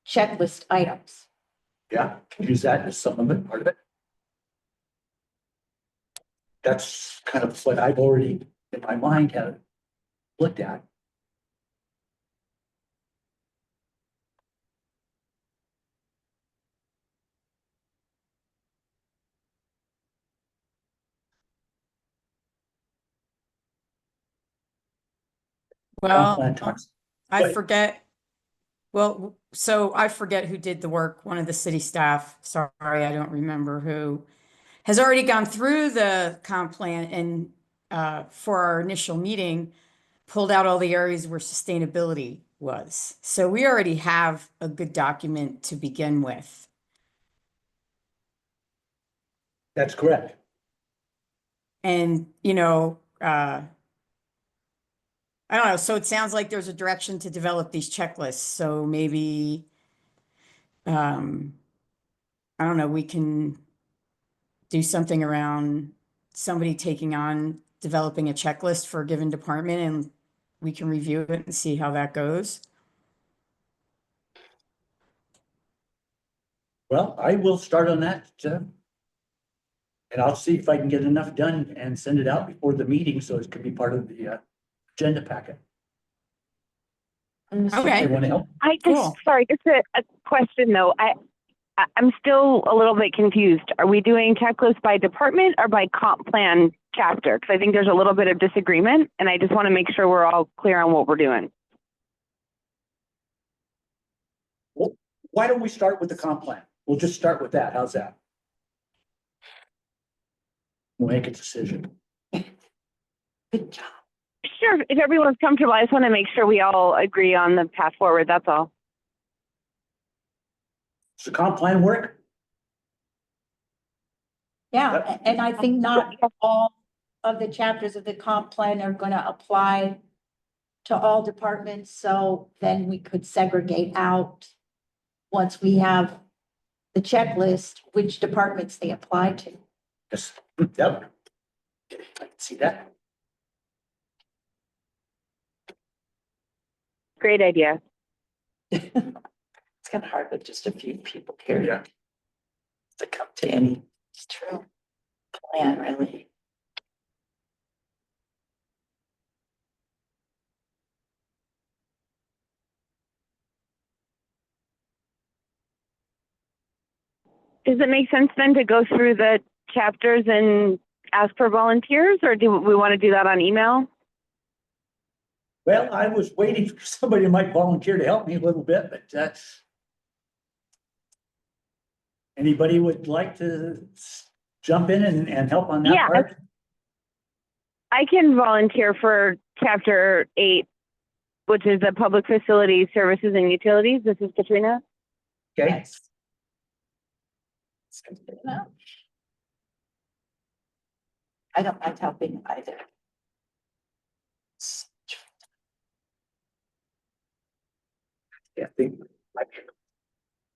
[SPEAKER 6] checklist items.
[SPEAKER 1] Yeah, use that as some of it, part of it. That's kind of what I've already in my mind had looked at. Comp
[SPEAKER 3] Well,
[SPEAKER 1] plan talks.
[SPEAKER 3] I
[SPEAKER 1] But-
[SPEAKER 3] forget. Well, so I forget who did the work. One of the city staff, sorry, I don't remember who, has already gone through the comp plan and for our initial meeting, pulled out all the areas where sustainability was. So we already have a good document to begin with.
[SPEAKER 1] That's correct.
[SPEAKER 3] And, I don't know. So it sounds like there's a direction to develop these checklists. So maybe, I don't know, we can do something around somebody taking on developing a checklist for a given department and we can review it and see how that goes.
[SPEAKER 1] Well, I will start on that, and I'll see if I can get enough done and send it out before the meeting, so it could be part of the agenda packet.
[SPEAKER 3] Okay.
[SPEAKER 1] Everyone help?
[SPEAKER 5] I just,
[SPEAKER 3] Cool.
[SPEAKER 5] sorry, just a question though. I'm still a little bit confused. Are we doing checklists by department or by comp plan chapter? Because I think there's a little bit of disagreement and I just want to make sure we're all clear on what we're doing.
[SPEAKER 1] Well, why don't we start with the comp plan? We'll just start with that. How's that? We'll make a decision.
[SPEAKER 8] Good job.
[SPEAKER 5] Sure, if everyone's comfortable, I just want to make sure we all agree on the path forward, that's all.
[SPEAKER 1] Does the comp plan work?
[SPEAKER 6] Yeah, and I think not all of the chapters of the comp plan are gonna apply to all departments, so then we could segregate out once we have the checklist, which departments they apply to.
[SPEAKER 1] Yes. Yep. I can see that.
[SPEAKER 5] Great idea.
[SPEAKER 8] It's kind of hard with just a few people here.
[SPEAKER 1] Yeah.
[SPEAKER 8] To come to any. It's true. Plan, really.
[SPEAKER 5] Does it make sense then to go through the chapters and ask for volunteers, or do we want to do that on email?
[SPEAKER 1] Well, I was waiting for somebody who might volunteer to help me a little bit, but anybody would like to jump in and help on that
[SPEAKER 5] Yeah.
[SPEAKER 1] part?
[SPEAKER 5] I can volunteer for chapter 8, which is the public facilities, services and utilities. This is Katrina.
[SPEAKER 1] Okay,
[SPEAKER 8] Nice. It's good enough. I don't mind helping either.
[SPEAKER 1] I think.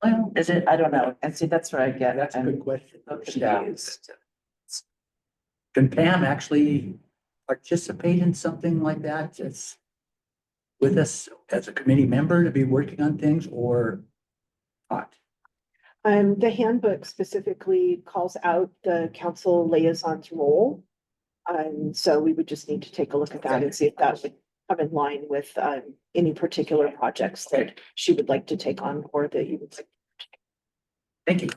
[SPEAKER 8] Well, is it? I don't know. And see, that's where I get.
[SPEAKER 1] That's a
[SPEAKER 8] I'm
[SPEAKER 1] good question.
[SPEAKER 8] so
[SPEAKER 1] Yeah.
[SPEAKER 8] confused.
[SPEAKER 1] Can Pam actually participate in something like that? It's with us as a committee member to be working on things or not?
[SPEAKER 2] The handbook specifically calls out the council liaison's role. So we would just need to take a look at that and see if that would come in line with, any particular projects that she would like to take on or that you would.
[SPEAKER 1] Thank you.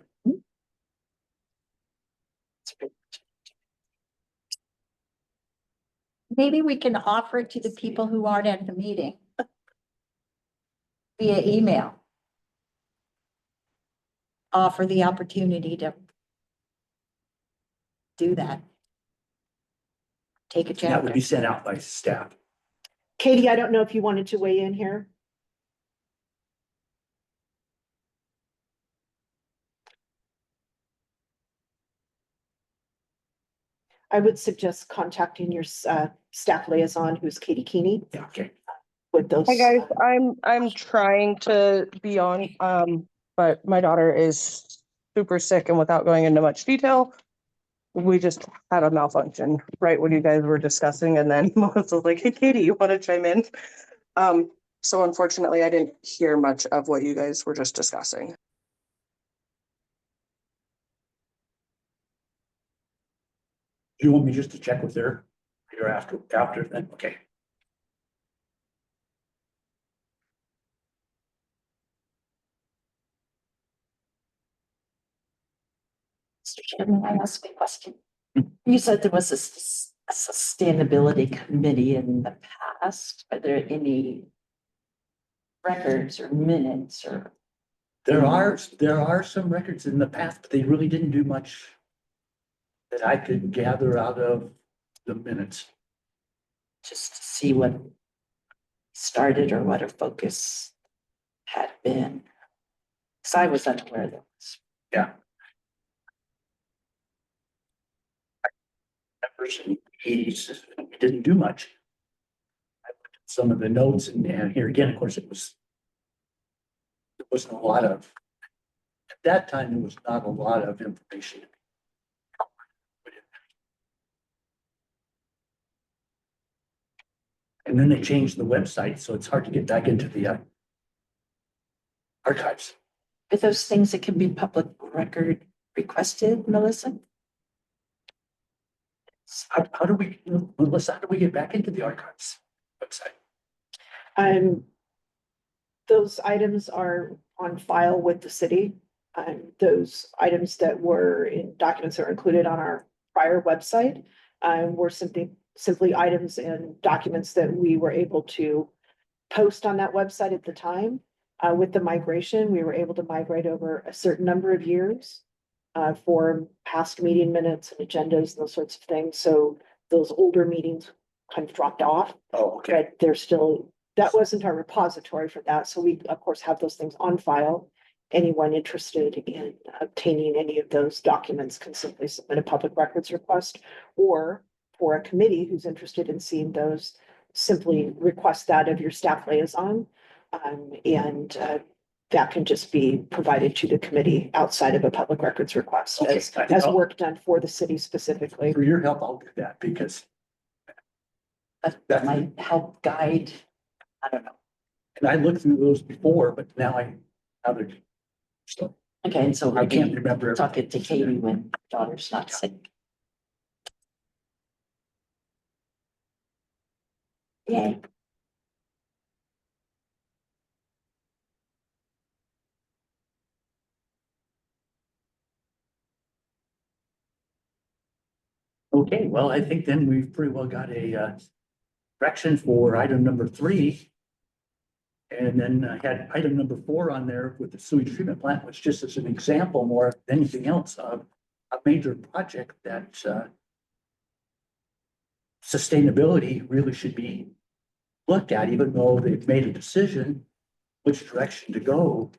[SPEAKER 6] Maybe we can offer it to the people who aren't at the meeting via email. Offer the opportunity to do that. Take a
[SPEAKER 1] That would
[SPEAKER 6] chapter.
[SPEAKER 1] be sent out by staff.
[SPEAKER 2] Katie, I don't know if you wanted to weigh in here. I would suggest contacting your staff liaison, who's Katie Keeney,
[SPEAKER 1] Yeah, okay.
[SPEAKER 2] with those.
[SPEAKER 4] Hi guys, I'm trying to be on, but my daughter is super sick, and without going into much detail, we just had a malfunction right when you guys were discussing, and then Melissa was like, "Hey Katie, you want to chime in?" So unfortunately, I didn't hear much of what you guys were just discussing.
[SPEAKER 1] Do you want me just to check with her? Or after then? Okay.
[SPEAKER 8] Mr. Chairman, I ask a question. You said there was a sustainability committee in the past. Are there any records or minutes or?
[SPEAKER 1] There are some records in the past, but they really didn't do much that I could gather out of the minutes.
[SPEAKER 8] Just to see what started or what her focus had been. Because I was unaware that was.
[SPEAKER 1] Yeah. Members in the 80s, we didn't do much. I looked at some of the notes and here again, of course, there wasn't a lot of, at that time, there was not a lot of information. And then they changed the website, so it's hard to get back into the archives.
[SPEAKER 8] Are those things that can be public record requested, Melissa?
[SPEAKER 1] How do we, Melissa, how do we get back into the archives website?
[SPEAKER 2] Those items are on file with the city. Those items that were in documents that are included on our prior website, were simply items and documents that we were able to post on that website at the time. With the migration, we were able to migrate over a certain number of years for past meeting minutes and agendas and those sorts of things. So those older meetings kind of dropped off,
[SPEAKER 1] Oh, okay.
[SPEAKER 2] but they're still, that wasn't our repository for that. So we, of course, have those things on file. Anyone interested in obtaining any of those documents can simply submit a public records request, or for a committee who's interested in seeing those, simply request that of your staff liaison. And that can just be provided to the committee outside of a public records request
[SPEAKER 1] Okay,
[SPEAKER 2] as work done for the city specifically.
[SPEAKER 1] For your help, I'll do that because
[SPEAKER 8] That might help guide, I don't know.
[SPEAKER 1] and I looked through those before, but now they're, so
[SPEAKER 8] Okay, and so
[SPEAKER 1] I can't
[SPEAKER 8] maybe
[SPEAKER 1] remember.
[SPEAKER 8] talk it to Katie when daughter's not sick. Yay.
[SPEAKER 1] Okay, well, I think then we've pretty well got a direction for item number 3. And then I had item number 4 on there with the sewage treatment plant, which just as an example more than anything else of a major project that sustainability really should be looked at, even though they've made a decision which direction to go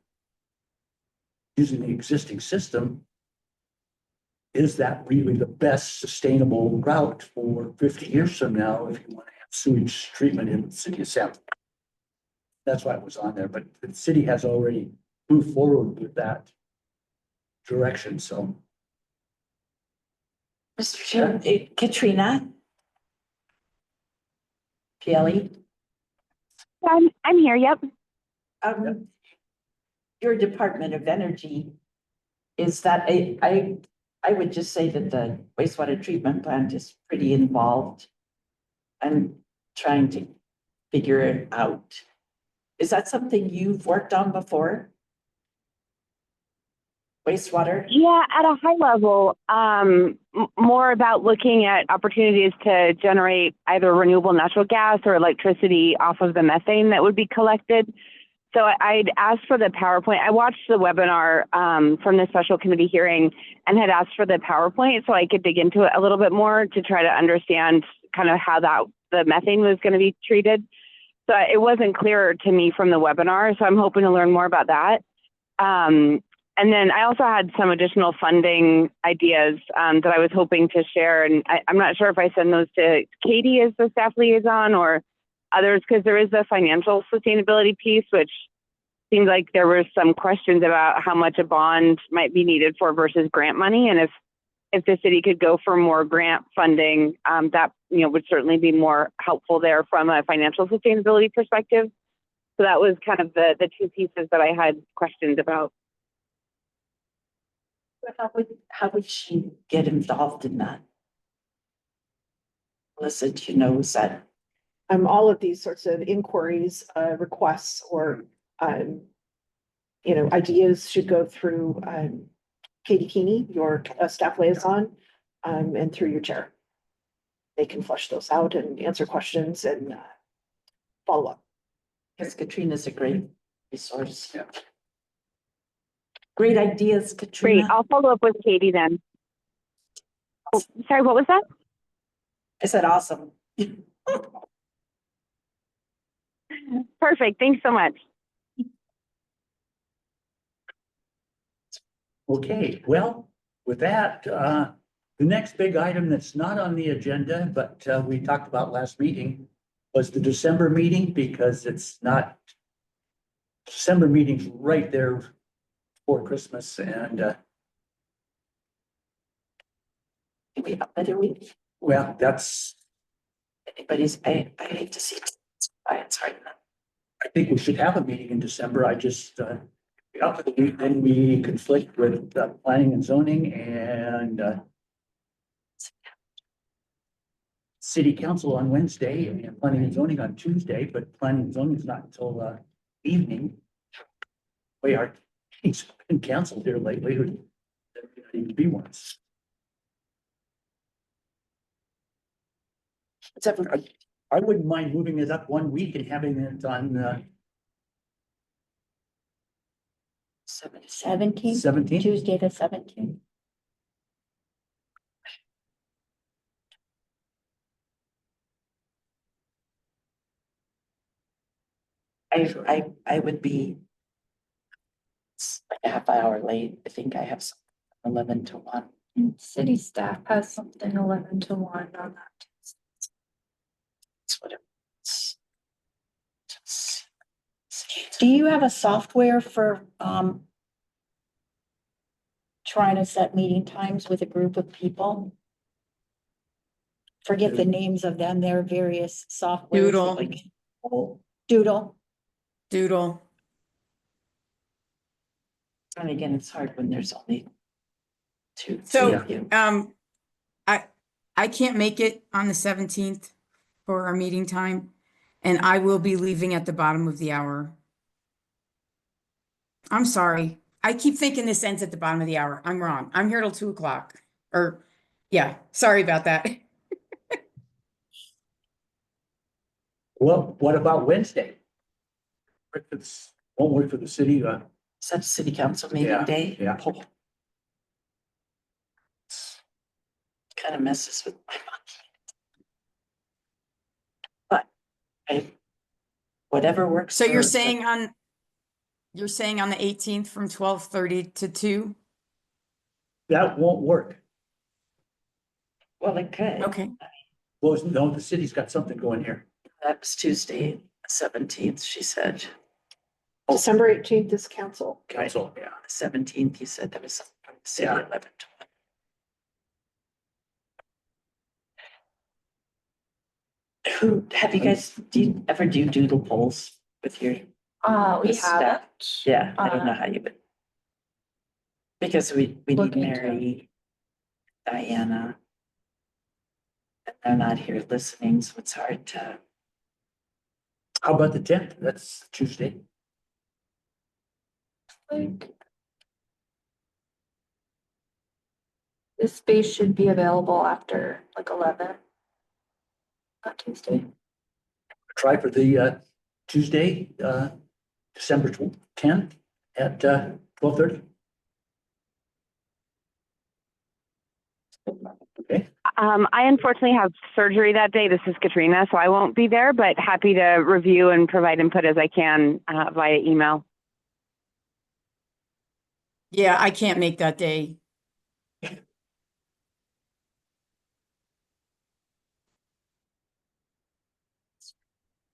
[SPEAKER 1] using the existing system. Is that really the best sustainable route for 50 years from now if you want to have sewage treatment in the city of Sandpoint? That's why it was on there, but the city has already moved forward with that direction, so.
[SPEAKER 8] Mr. Chair, Katrina? PLE?
[SPEAKER 5] I'm here, yep.
[SPEAKER 8] Um, your Department of Energy, is that I would just say that the wastewater treatment plant is pretty involved and trying to figure it out. Is that something you've worked on before? Wastewater?
[SPEAKER 5] Yeah, at a high level, more about looking at opportunities to generate either renewable natural gas or electricity off of the methane that would be collected. So I'd asked for the PowerPoint. I watched the webinar from the special committee hearing and had asked for the PowerPoint so I could dig into it a little bit more to try to understand kind of how the methane was going to be treated. So it wasn't clear to me from the webinar, so I'm hoping to learn more about that. And then I also had some additional funding ideas that I was hoping to share. And I'm not sure if I send those to Katie as the staff liaison or others, because there is the financial sustainability piece, which seemed like there were some questions about how much a bond might be needed for versus grant money. And if the city could go for more grant funding, that would certainly be more helpful there from a financial sustainability perspective. So that was kind of the two pieces that I had questions about.
[SPEAKER 8] How would she get involved in that? Melissa, do you know, is that?
[SPEAKER 2] All of these sorts of inquiries, requests, or, ideas should go through, Katie Keeney, your staff liaison, and through your chair. They can flesh those out and answer questions and follow up.
[SPEAKER 8] Because Katrina's a great resource. Yeah. Great ideas, Katrina.
[SPEAKER 5] Great. I'll follow up with Katie then. Oh, sorry, what was that?
[SPEAKER 8] I said awesome.
[SPEAKER 5] Perfect. Thanks so much.
[SPEAKER 1] Okay, well, with that, the next big item that's not on the agenda, but we talked about last meeting was the December meeting, because it's not, December meeting's right there for Christmas, and well, that's,
[SPEAKER 8] Anybody's, I hate to see it. It's hard.
[SPEAKER 1] I think we should have a meeting in December. I just, then we conflict with planning and zoning and city council on Wednesday and planning and zoning on Tuesday, but planning and zoning is not until evening. We are, it's been canceled here lately. There need to be ones. I wouldn't mind moving it up 1 week and having it on
[SPEAKER 6] 17th,
[SPEAKER 1] 17th.
[SPEAKER 6] Tuesday the 17th.
[SPEAKER 8] I would be like a half hour late. I think I have 11 to 1.
[SPEAKER 7] City staff has something 11 to 1 on that.
[SPEAKER 8] That's what it's.
[SPEAKER 6] Do you have a software for trying to set meeting times with a group of people? Forget the names of them. There are various softwares.
[SPEAKER 3] Doodle.
[SPEAKER 6] Like Doodle.
[SPEAKER 3] Doodle.
[SPEAKER 8] And again, it's hard when there's only two.
[SPEAKER 3] So,
[SPEAKER 8] three of you.
[SPEAKER 3] I can't make it on the 17th for our meeting time, and I will be leaving at the bottom of the hour. I'm sorry. I keep thinking this ends at the bottom of the hour. I'm wrong. I'm here till 2 o'clock. Or, yeah, sorry about that.
[SPEAKER 1] Well, what about Wednesday? Won't work for the city.
[SPEAKER 8] Is that a city council meeting
[SPEAKER 1] Yeah,
[SPEAKER 8] day?
[SPEAKER 1] yeah.
[SPEAKER 8] Kind of messes with my mind. But whatever works.
[SPEAKER 3] So you're
[SPEAKER 8] for-
[SPEAKER 3] saying on the 18th from 12:30 to 2?
[SPEAKER 1] That won't work.
[SPEAKER 8] Well, it could.
[SPEAKER 3] Okay.
[SPEAKER 1] Well, no, the city's got something going here.
[SPEAKER 8] That was Tuesday. 17th, she said.
[SPEAKER 2] December 18th is council.
[SPEAKER 1] Council, yeah.
[SPEAKER 8] 17th, you said there was something from the city,
[SPEAKER 1] Yeah.
[SPEAKER 8] 11 to 1. Who, have you guys, do you ever do doodle polls with your
[SPEAKER 7] We
[SPEAKER 8] the staff?
[SPEAKER 7] haven't.
[SPEAKER 8] Yeah, I don't know how you would. Because we need
[SPEAKER 7] Look into it.
[SPEAKER 8] Mary, Diana. And they're not here listening, so it's hard to.
[SPEAKER 1] How about the 10th? That's Tuesday.
[SPEAKER 7] Like. This space should be available after like 11. On Tuesday.
[SPEAKER 1] Try for the Tuesday, December 10th at 12:30. Okay,
[SPEAKER 5] I unfortunately have surgery that day. This is Katrina, so I won't be there, but happy to review and provide input as I can via email.
[SPEAKER 3] Yeah, I can't make that day.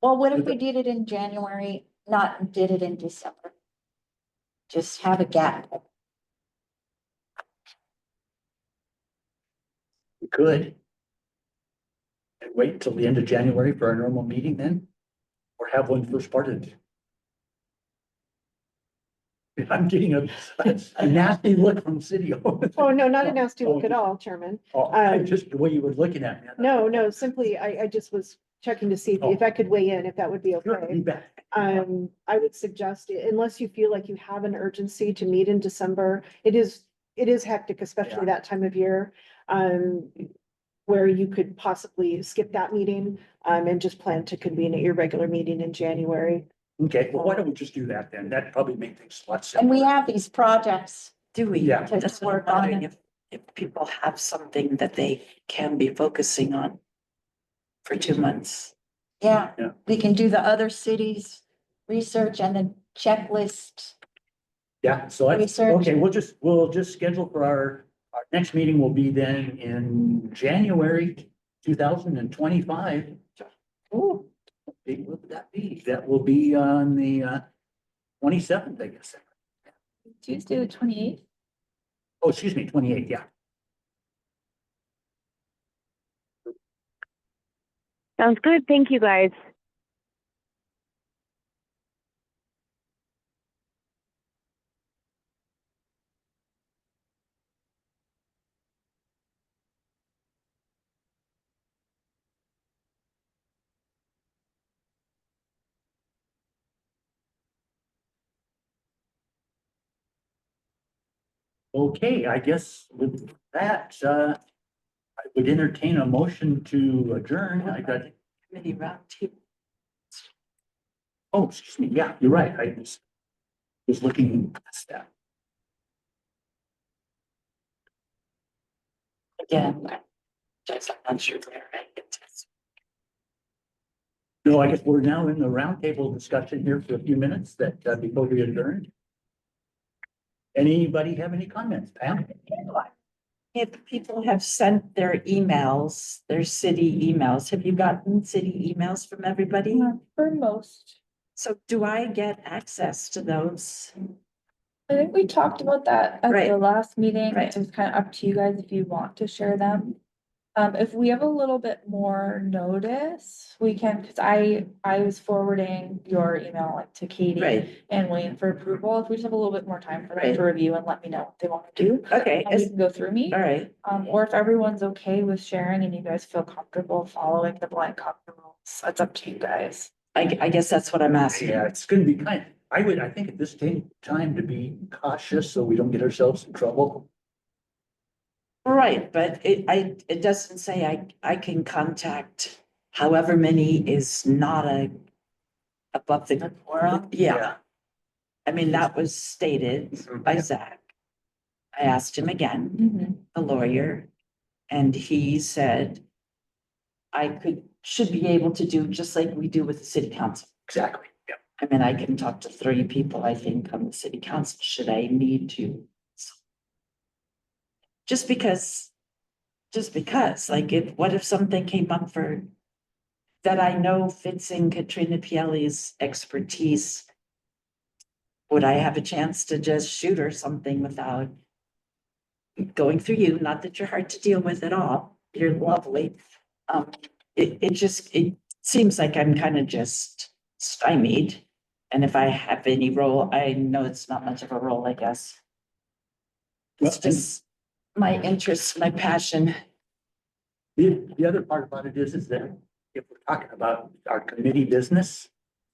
[SPEAKER 6] Well, what if we did it in January, not did it in December? Just have a gap.
[SPEAKER 1] we could. And wait until the end of January for our normal meeting then, or have one first part of it. I'm getting a nasty look from city.
[SPEAKER 2] Oh, no, not a nasty look at all, Chairman.
[SPEAKER 1] Just the way you were looking at me.
[SPEAKER 2] No, simply, I just was checking to see if I could weigh in, if that would be
[SPEAKER 1] Sure,
[SPEAKER 2] okay.
[SPEAKER 1] you bet.
[SPEAKER 2] I would suggest, unless you feel like you have an urgency to meet in December, it is hectic, especially
[SPEAKER 1] Yeah.
[SPEAKER 2] that time of year. Where you could possibly skip that meeting, and just plan to convene at your regular meeting in January.
[SPEAKER 1] Okay, well, why don't we just do that then? That'd probably make things a lot
[SPEAKER 6] And
[SPEAKER 1] simpler.
[SPEAKER 6] we have these projects.
[SPEAKER 8] Do we?
[SPEAKER 1] Yeah.
[SPEAKER 8] That's what I'm
[SPEAKER 6] Work on
[SPEAKER 8] wondering,
[SPEAKER 6] it.
[SPEAKER 8] if people have something that they can be focusing on for 2 months.
[SPEAKER 6] Yeah,
[SPEAKER 1] Yeah.
[SPEAKER 6] we can do the other cities' research and the checklist.
[SPEAKER 1] Yeah, so I,
[SPEAKER 6] Research.
[SPEAKER 1] okay, we'll just schedule for our next meeting will be then in January 2025. Oh, what date would that be? That will be on the 27th, I guess.
[SPEAKER 7] Tuesday, the 28th.
[SPEAKER 1] Oh, excuse me, 28th, yeah.
[SPEAKER 5] Sounds good. Thank you, guys.
[SPEAKER 1] Okay, I guess with that, I would entertain a motion to adjourn. I got,
[SPEAKER 8] Committee roundtable.
[SPEAKER 1] oh, excuse me, yeah, you're right. I was looking at that.
[SPEAKER 8] Again, just I'm not sure where I get this.
[SPEAKER 1] No, I guess we're now in the roundtable discussion here for a few minutes that before we adjourn. Anybody have any comments, Pam?
[SPEAKER 8] If people have sent their emails, their city emails, have you gotten city emails from everybody?
[SPEAKER 7] For most.
[SPEAKER 8] So do I get access to those?
[SPEAKER 7] I think we talked about that at
[SPEAKER 8] Right.
[SPEAKER 7] the last meeting.
[SPEAKER 8] Right.
[SPEAKER 7] It's kind of up to you guys if you want to share them. If we have a little bit more notice, we can, because I was forwarding your email like to Katie
[SPEAKER 8] Right,
[SPEAKER 7] and waiting for approval. If we just have a little bit more time for them
[SPEAKER 8] Right.
[SPEAKER 7] to review and let me know what they want to do.
[SPEAKER 8] okay,
[SPEAKER 7] We can go through me.
[SPEAKER 8] all right,
[SPEAKER 7] Or if everyone's okay with sharing and you guys feel comfortable following the blank copy rules, that's up to you guys.
[SPEAKER 8] I guess that's what I'm asking.
[SPEAKER 1] Yeah, it's gonna be I think at this time to be cautious so we don't get ourselves in trouble.
[SPEAKER 8] Right, but it doesn't say I can contact however many is not above the quorum. Yeah, I mean, that was stated by Zach. I asked him again, the lawyer, and he said should be able to do just like we do with the city council.
[SPEAKER 1] Exactly, yeah.
[SPEAKER 8] I mean, I can talk to 3 people, I think, on the city council, should I need to. Just because, like, what if something came up for that I know fits in Katrina Pielli's expertise. Would I have a chance to just shoot her something without going through you? Not that you're hard to deal with at all. You're lovely. It seems like I'm kind of just stymied. And if I have any role, I know it's not much of a role, I guess. It's
[SPEAKER 1] Well,
[SPEAKER 8] just my interest, my passion.
[SPEAKER 1] The other part about it is that if we're talking about our committee business,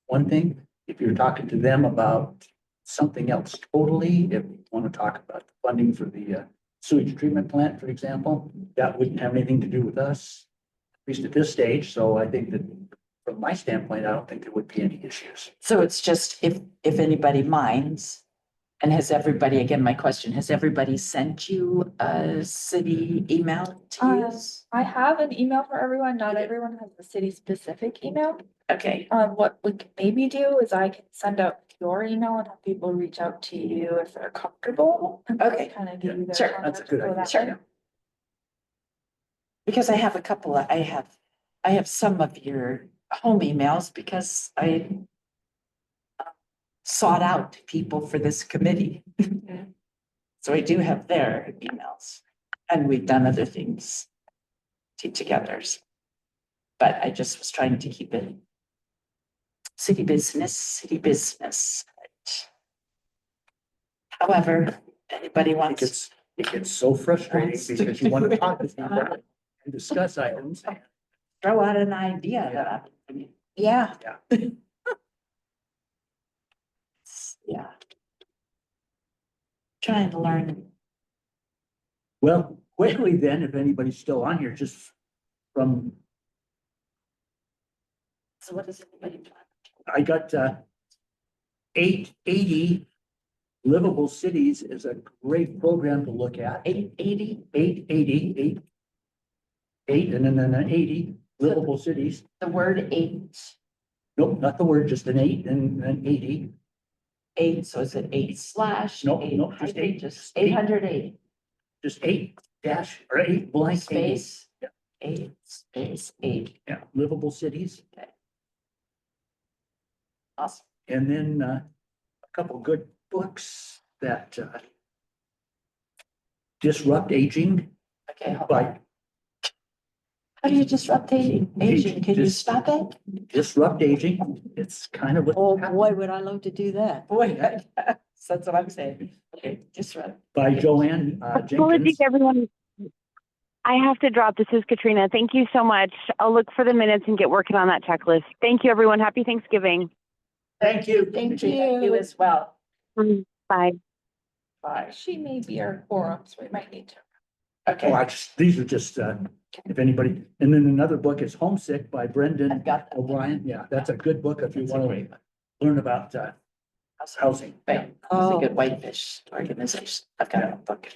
[SPEAKER 1] one thing, if you're talking to them about something else totally, if you want to talk about the funding for the sewage treatment plant, for example, that wouldn't have anything to do with us, at least at this stage. So I think that from my standpoint, I don't think there would be any issues.
[SPEAKER 8] So it's just if anybody minds, and has everybody, again, my question, has everybody sent you a city email to use?
[SPEAKER 7] I have an email for everyone. Not
[SPEAKER 8] Okay.
[SPEAKER 7] everyone has the city specific email.
[SPEAKER 8] Okay,
[SPEAKER 7] What we could maybe do is I can send out your email and have people reach out to you if they're comfortable. And
[SPEAKER 8] Okay.
[SPEAKER 7] kind of give you their
[SPEAKER 8] Sure,
[SPEAKER 1] that's a
[SPEAKER 7] contact
[SPEAKER 1] good
[SPEAKER 7] so
[SPEAKER 1] idea.
[SPEAKER 7] that
[SPEAKER 8] Sure.
[SPEAKER 7] way.
[SPEAKER 8] because I have a couple of, I have some of your home emails because I sought out people for this committee. So I do have their emails, and we've done other things together. But I just was trying to keep it city business, city business. However, anybody wants,
[SPEAKER 1] It gets so frustrating because you want to talk to people and discuss items.
[SPEAKER 8] throw out an idea that I mean,
[SPEAKER 6] Yeah,
[SPEAKER 8] yeah. Trying to learn.
[SPEAKER 1] Well, quickly then, if anybody's still on here, just from,
[SPEAKER 8] So what does anybody plan?
[SPEAKER 1] I got 880 livable cities is a great program to look at.
[SPEAKER 8] 880,
[SPEAKER 1] 880, eight, and then an 80 livable cities.
[SPEAKER 8] the word eight,
[SPEAKER 1] Nope, not the word, just an 8 and an 80.
[SPEAKER 8] so is it 8 slash?
[SPEAKER 1] No,
[SPEAKER 8] eight
[SPEAKER 1] no, just
[SPEAKER 8] hyphen,
[SPEAKER 1] 8.
[SPEAKER 8] Just 880
[SPEAKER 1] Just 8 dash or 8 blank 80.
[SPEAKER 8] space,
[SPEAKER 1] Yeah.
[SPEAKER 8] 8 space 8.
[SPEAKER 1] Yeah, livable cities.
[SPEAKER 8] Awesome.
[SPEAKER 1] And then a couple good books that disrupt aging
[SPEAKER 8] Okay, hold on.
[SPEAKER 1] by
[SPEAKER 8] How do you disrupt aging? Can you
[SPEAKER 1] Just-
[SPEAKER 8] stop it?
[SPEAKER 1] disrupt aging. It's kind of what
[SPEAKER 6] oh boy, would I love to do that.
[SPEAKER 8] Boy, that's what I'm saying. Okay, disrupt.
[SPEAKER 1] by Joanne
[SPEAKER 5] Apologies,
[SPEAKER 1] Jenkins.
[SPEAKER 5] everyone. I have to drop. This is Katrina. Thank you so much. I'll look for the minutes and get working on that checklist. Thank you, everyone. Happy Thanksgiving.
[SPEAKER 1] Thank you.
[SPEAKER 6] Thank
[SPEAKER 8] You
[SPEAKER 6] you.
[SPEAKER 8] as well.
[SPEAKER 5] Bye.
[SPEAKER 8] Bye.
[SPEAKER 7] She may be our quorum, so we might need to.
[SPEAKER 8] Okay,
[SPEAKER 1] These are just, if anybody, and then another book is Homesick by
[SPEAKER 8] I've
[SPEAKER 1] Brendan
[SPEAKER 8] got that.
[SPEAKER 1] O'Brien. Yeah, that's a good book if you
[SPEAKER 8] That's a
[SPEAKER 1] want
[SPEAKER 8] great
[SPEAKER 1] to
[SPEAKER 8] one.
[SPEAKER 1] learn about housing.
[SPEAKER 8] Right, it's a
[SPEAKER 6] Oh.
[SPEAKER 8] good whitefish organization. I've got a book.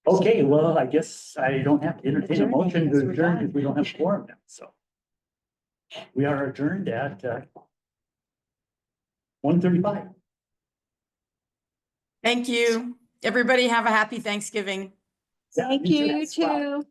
[SPEAKER 1] Okay, well, I guess I don't have to entertain a
[SPEAKER 8] Adjourn,
[SPEAKER 1] motion
[SPEAKER 8] because
[SPEAKER 1] to
[SPEAKER 8] we're
[SPEAKER 1] adjourn
[SPEAKER 8] done.
[SPEAKER 1] because we don't have a quorum now, so. We are adjourned at 1:35.
[SPEAKER 3] Thank you. Everybody have a happy Thanksgiving.
[SPEAKER 6] Thank you, you too.